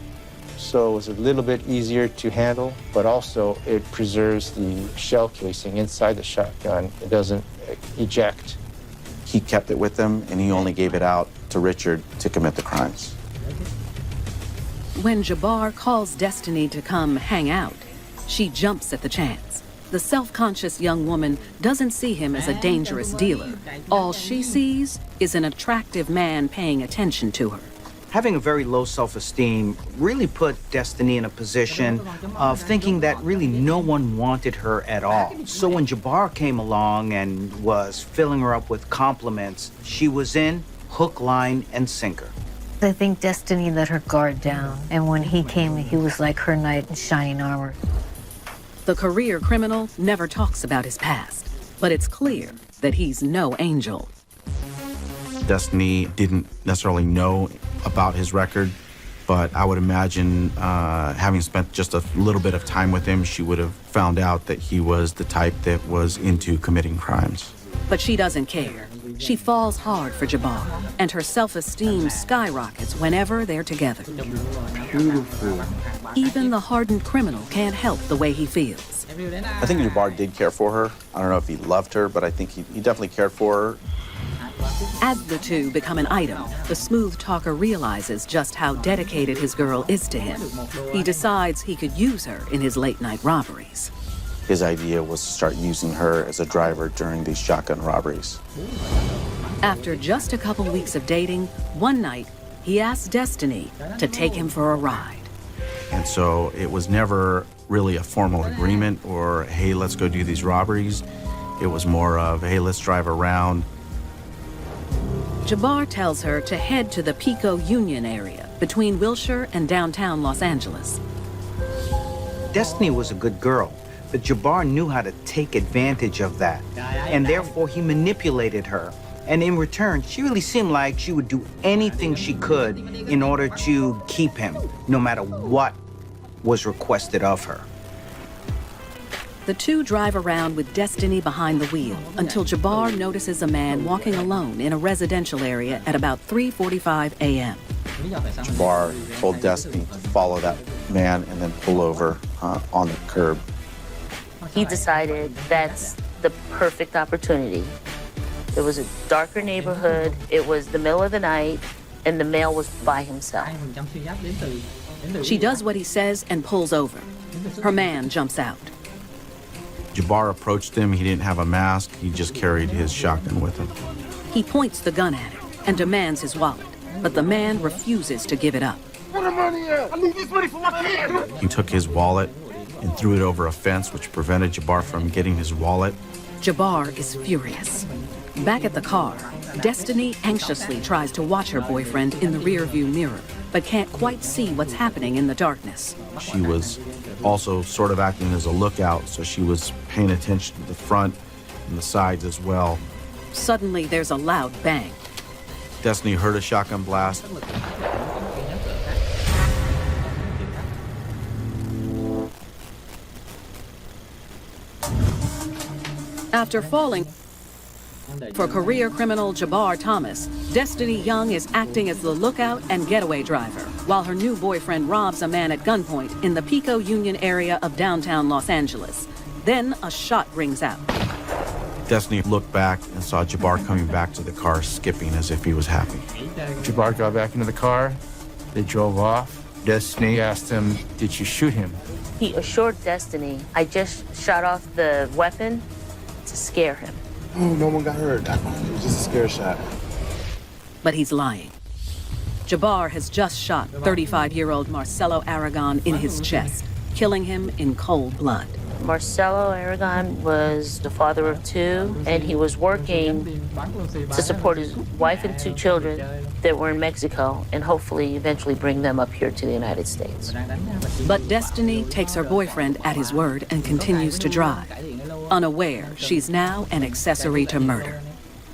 So it was a little bit easier to handle, but also it preserves the shell casing inside the shotgun. It doesn't eject. He kept it with him, and he only gave it out to Richard to commit the crimes. When Jabbar calls Destiny to come hang out, she jumps at the chance. The self-conscious young woman doesn't see him as a dangerous dealer. All she sees is an attractive man paying attention to her. Having a very low self-esteem really put Destiny in a position of thinking that really no one wanted her at all. So when Jabbar came along and was filling her up with compliments, she was in hook, line, and sinker. I think Destiny let her guard down, and when he came, he was like her knight in shining armor. The career criminal never talks about his past, but it's clear that he's no angel. Destiny didn't necessarily know about his record, but I would imagine having spent just a little bit of time with him, she would have found out that he was the type that was into committing crimes. But she doesn't care. She falls hard for Jabbar, and her self-esteem skyrockets whenever they're together. Beautiful. Even the hardened criminal can't help the way he feels. I think Jabbar did care for her. I don't know if he loved her, but I think he definitely cared for her. As the two become an item, the smooth talker realizes just how dedicated his girl is to him. He decides he could use her in his late-night robberies. His idea was to start using her as a driver during these shotgun robberies. After just a couple weeks of dating, one night, he asked Destiny to take him for a ride. And so it was never really a formal agreement or, hey, let's go do these robberies. It was more of, hey, let's drive around. Jabbar tells her to head to the Pico Union area between Wilshire and downtown Los Angeles. Destiny was a good girl, but Jabbar knew how to take advantage of that, and therefore he manipulated her. And in return, she really seemed like she would do anything she could in order to keep him, no matter what was requested of her. The two drive around with Destiny behind the wheel until Jabbar notices a man walking alone in a residential area at about 3:45 a.m. Jabbar told Destiny to follow that man and then pull over on the curb. He decided that's the perfect opportunity. It was a darker neighborhood, it was the middle of the night, and the male was by himself. She does what he says and pulls over. Her man jumps out. Jabbar approached him. He didn't have a mask. He just carried his shotgun with him. He points the gun at him and demands his wallet, but the man refuses to give it up. Where the money at? I need this money for my kid. He took his wallet and threw it over a fence, which prevented Jabbar from getting his wallet. Jabbar is furious. Back at the car, Destiny anxiously tries to watch her boyfriend in the rearview mirror, but can't quite see what's happening in the darkness. She was also sort of acting as a lookout, so she was paying attention to the front and the sides as well. Suddenly, there's a loud bang. Destiny heard a shotgun blast. After falling for career criminal Jabbar Thomas, Destiny Young is acting as the lookout and getaway driver, while her new boyfriend robs a man at gunpoint in the Pico Union area of downtown Los Angeles. Then a shot rings out. Destiny looked back and saw Jabbar coming back to the car, skipping as if he was happy. Jabbar got back into the car. They drove off. Destiny asked him, "Did you shoot him?" He assured Destiny, I just shot off the weapon to scare him. Oh, no one got hurt. It was just a scare shot. But he's lying. Jabbar has just shot 35-year-old Marcelo Aragon in his chest, killing him in cold blood. Marcelo Aragon was the father of two, and he was working to support his wife and two children that were in Mexico and hopefully eventually bring them up here to the United States. But Destiny takes her boyfriend at his word and continues to drive. Unaware, she's now an accessory to murder.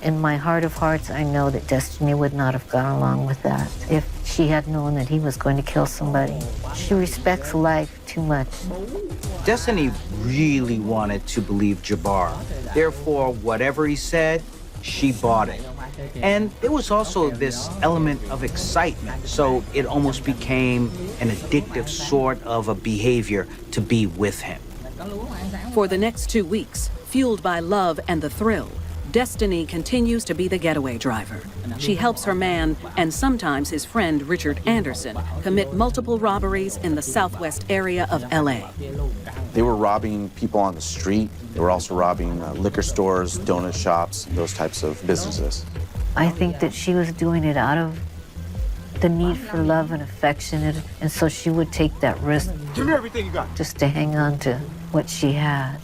In my heart of hearts, I know that Destiny would not have gone along with that if she had known that he was going to kill somebody. She respects life too much. Destiny really wanted to believe Jabbar. Therefore, whatever he said, she bought it. And there was also this element of excitement, so it almost became an addictive sort of a behavior to be with him. For the next 2 weeks, fueled by love and the thrill, Destiny continues to be the getaway driver. She helps her man and sometimes his friend Richard Anderson commit multiple robberies in the southwest area of LA. They were robbing people on the street. They were also robbing liquor stores, donut shops, those types of businesses. I think that she was doing it out of the need for love and affection, and so she would take that risk. Give me everything you got. Just to hang on to what she had.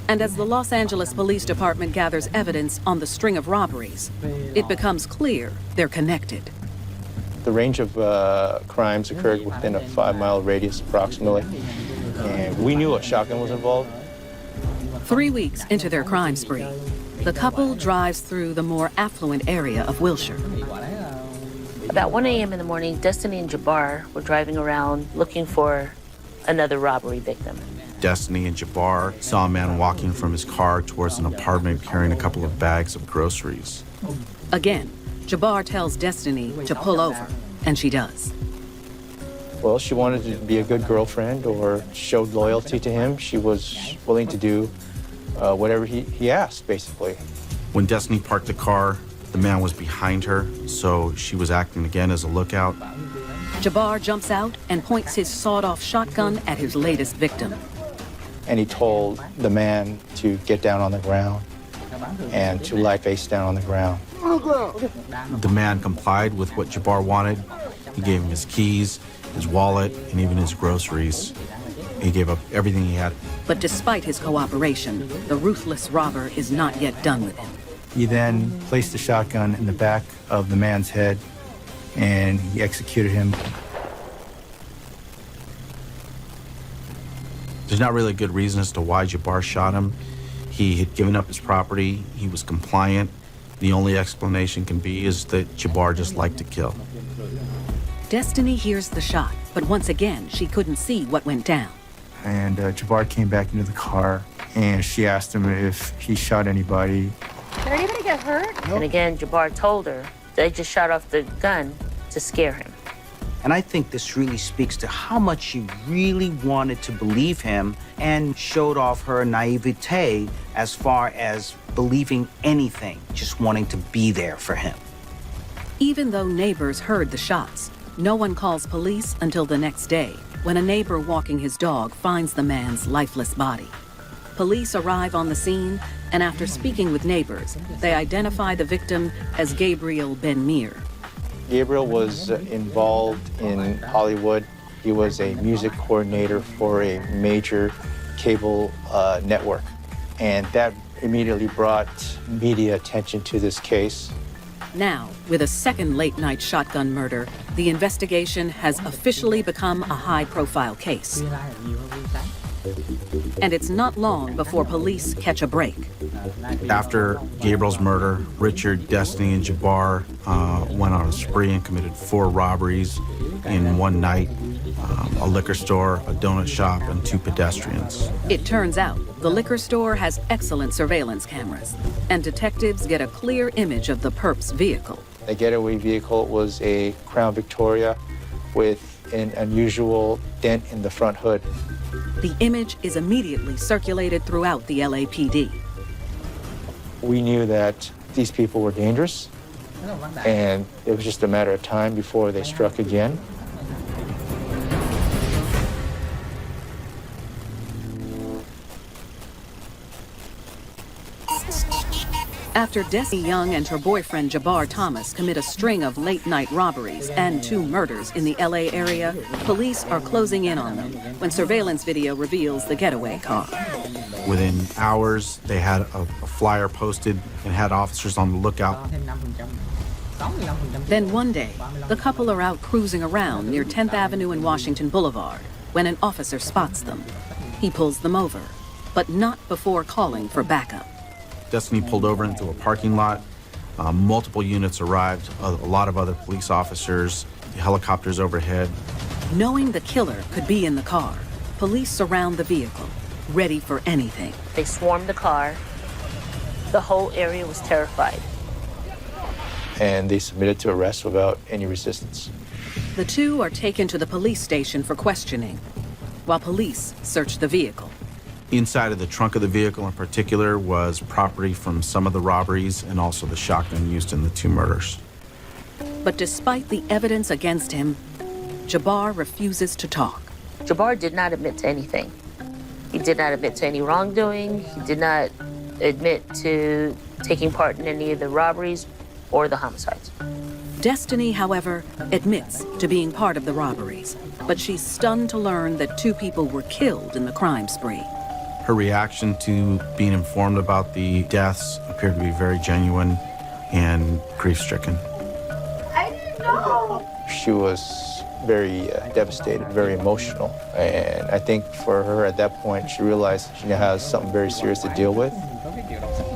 And as the Los Angeles Police Department gathers evidence on the string of robberies, it becomes clear they're connected. The range of crimes occurred within a 5-mile radius approximately, and we knew a shotgun was involved. 3 weeks into their crime spree, the couple drives through the more affluent area of Wilshire. About 1 a.m. in the morning, Destiny and Jabbar were driving around looking for another robbery victim. Destiny and Jabbar saw a man walking from his car towards an apartment carrying a couple of bags of groceries. Again, Jabbar tells Destiny to pull over, and she does. Well, she wanted to be a good girlfriend or showed loyalty to him. She was willing to do whatever he asked, basically. When Destiny parked the car, the man was behind her, so she was acting again as a lookout. Jabbar jumps out and points his sawed-off shotgun at his latest victim. And he told the man to get down on the ground and to lie face down on the ground. The man complied with what Jabbar wanted. He gave him his keys, his wallet, and even his groceries. He gave up everything he had. But despite his cooperation, the ruthless robber is not yet done with him. He then placed the shotgun in the back of the man's head and he executed him. There's not really a good reason as to why Jabbar shot him. He had given up his property. He was compliant. The only explanation can be is that Jabbar just liked to kill. Destiny hears the shot, but once again, she couldn't see what went down. And Jabbar came back into the car and she asked him if he shot anybody. Did anybody get hurt? And again, Jabbar told her they just shot off the gun to scare him. And I think this really speaks to how much she really wanted to believe him and showed off her naivete as far as believing anything, just wanting to be there for him. Even though neighbors heard the shots, no one calls police until the next day, when a neighbor walking his dog finds the man's lifeless body. Police arrive on the scene, and after speaking with neighbors, they identify the victim as Gabriel Ben-Mir. Gabriel was involved in Hollywood. He was a music coordinator for a major cable network. And that immediately brought media attention to this case. Now, with a second late-night shotgun murder, the investigation has officially become a high-profile case. And it's not long before police catch a break. After Gabriel's murder, Richard, Destiny, and Jabbar went on a spree and committed 4 robberies in one night, a liquor store, a donut shop, and 2 pedestrians. It turns out the liquor store has excellent surveillance cameras, and detectives get a clear image of the perp's vehicle. The getaway vehicle was a Crown Victoria with an unusual dent in the front hood. The image is immediately circulated throughout the LAPD. We knew that these people were dangerous, and it was just a matter of time before they struck again. After Destiny Young and her boyfriend Jabbar Thomas commit a string of late-night robberies and 2 murders in the LA area, police are closing in on them when surveillance video reveals the getaway car. Within hours, they had a flyer posted and had officers on the lookout. Then one day, the couple are out cruising around near 10th Avenue and Washington Boulevard when an officer spots them. He pulls them over, but not before calling for backup. Destiny pulled over into a parking lot. Multiple units arrived, a lot of other police officers, helicopters overhead. Knowing the killer could be in the car, police surround the vehicle, ready for anything. They swarmed the car. The whole area was terrified. And they submitted to arrest without any resistance. The 2 are taken to the police station for questioning, while police search the vehicle. Inside of the trunk of the vehicle in particular was property from some of the robberies and also the shotgun used in the 2 murders. But despite the evidence against him, Jabbar refuses to talk. Jabbar did not admit to anything. He did not admit to any wrongdoing. He did not admit to taking part in any of the robberies or the homicides. Destiny, however, admits to being part of the robberies, but she's stunned to learn that 2 people were killed in the crime spree. Her reaction to being informed about the deaths appeared to be very genuine and grief-stricken. I didn't know. She was very devastated, very emotional. And I think for her at that point, she realized she now has something very serious to deal with.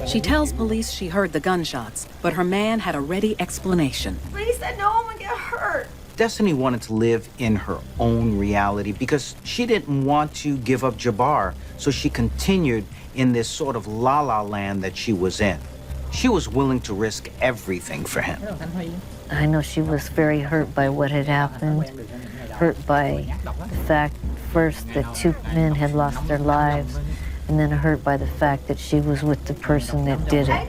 She tells police she heard the gunshots, but her man had a ready explanation. But he said no one would get hurt. Destiny wanted to live in her own reality because she didn't want to give up Jabbar, so she continued in this sort of la-la land that she was in. She was willing to risk everything for him. I know she was very hurt by what had happened, hurt by the fact first that two men had lost their lives, and then hurt by the fact that she was with the person that did it.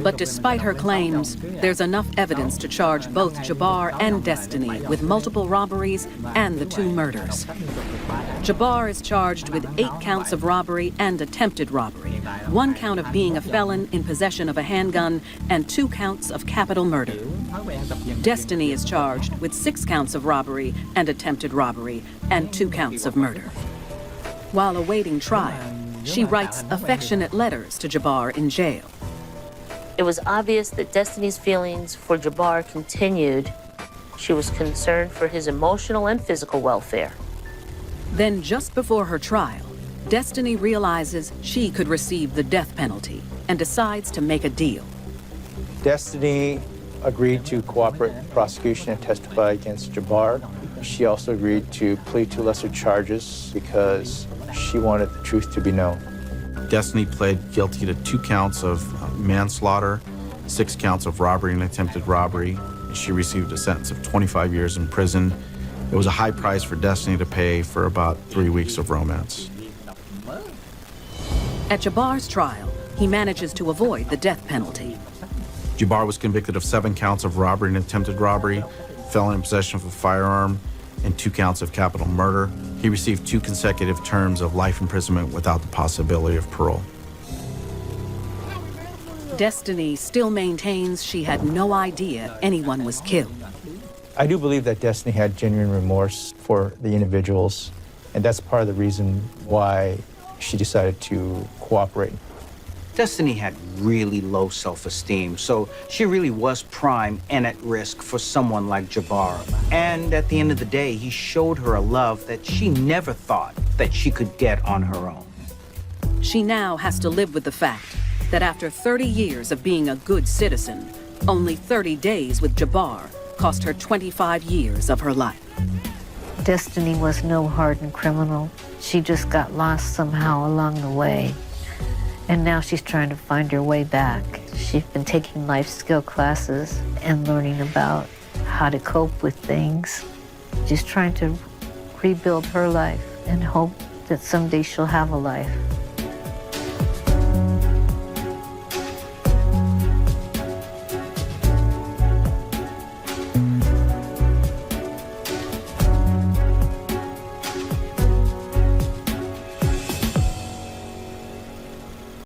But despite her claims, there's enough evidence to charge both Jabbar and Destiny with multiple robberies and the two murders. Jabbar is charged with 8 counts of robbery and attempted robbery, 1 count of being a felon in possession of a handgun, and 2 counts of capital murder. Destiny is charged with 6 counts of robbery and attempted robbery, and 2 counts of murder. While awaiting trial, she writes affectionate letters to Jabbar in jail. It was obvious that Destiny's feelings for Jabbar continued. She was concerned for his emotional and physical welfare. Then, just before her trial, Destiny realizes she could receive the death penalty and decides to make a deal. Destiny agreed to cooperate with the prosecution and testify against Jabbar. She also agreed to plead to lesser charges because she wanted the truth to be known. Destiny pled guilty to 2 counts of manslaughter, 6 counts of robbery and attempted robbery. She received a sentence of 25 years in prison. It was a high price for Destiny to pay for about 3 weeks of romance. At Jabbar's trial, he manages to avoid the death penalty. Jabbar was convicted of 7 counts of robbery and attempted robbery, felon in possession of a firearm, and 2 counts of capital murder. He received 2 consecutive terms of life imprisonment without the possibility of parole. Destiny still maintains she had no idea anyone was killed. I do believe that Destiny had genuine remorse for the individuals, and that's part of the reason why she decided to cooperate. Destiny had really low self-esteem, so she really was prime and at risk for someone like Jabbar. And at the end of the day, he showed her a love that she never thought that she could get on her own. She now has to live with the fact that after 30 years of being a good citizen, only 30 days with Jabbar cost her 25 years of her life. Destiny was no hardened criminal. She just got lost somehow along the way. And now she's trying to find her way back. She's been taking life skill classes and learning about how to cope with things. She's trying to rebuild her life and hope that someday she'll have a life.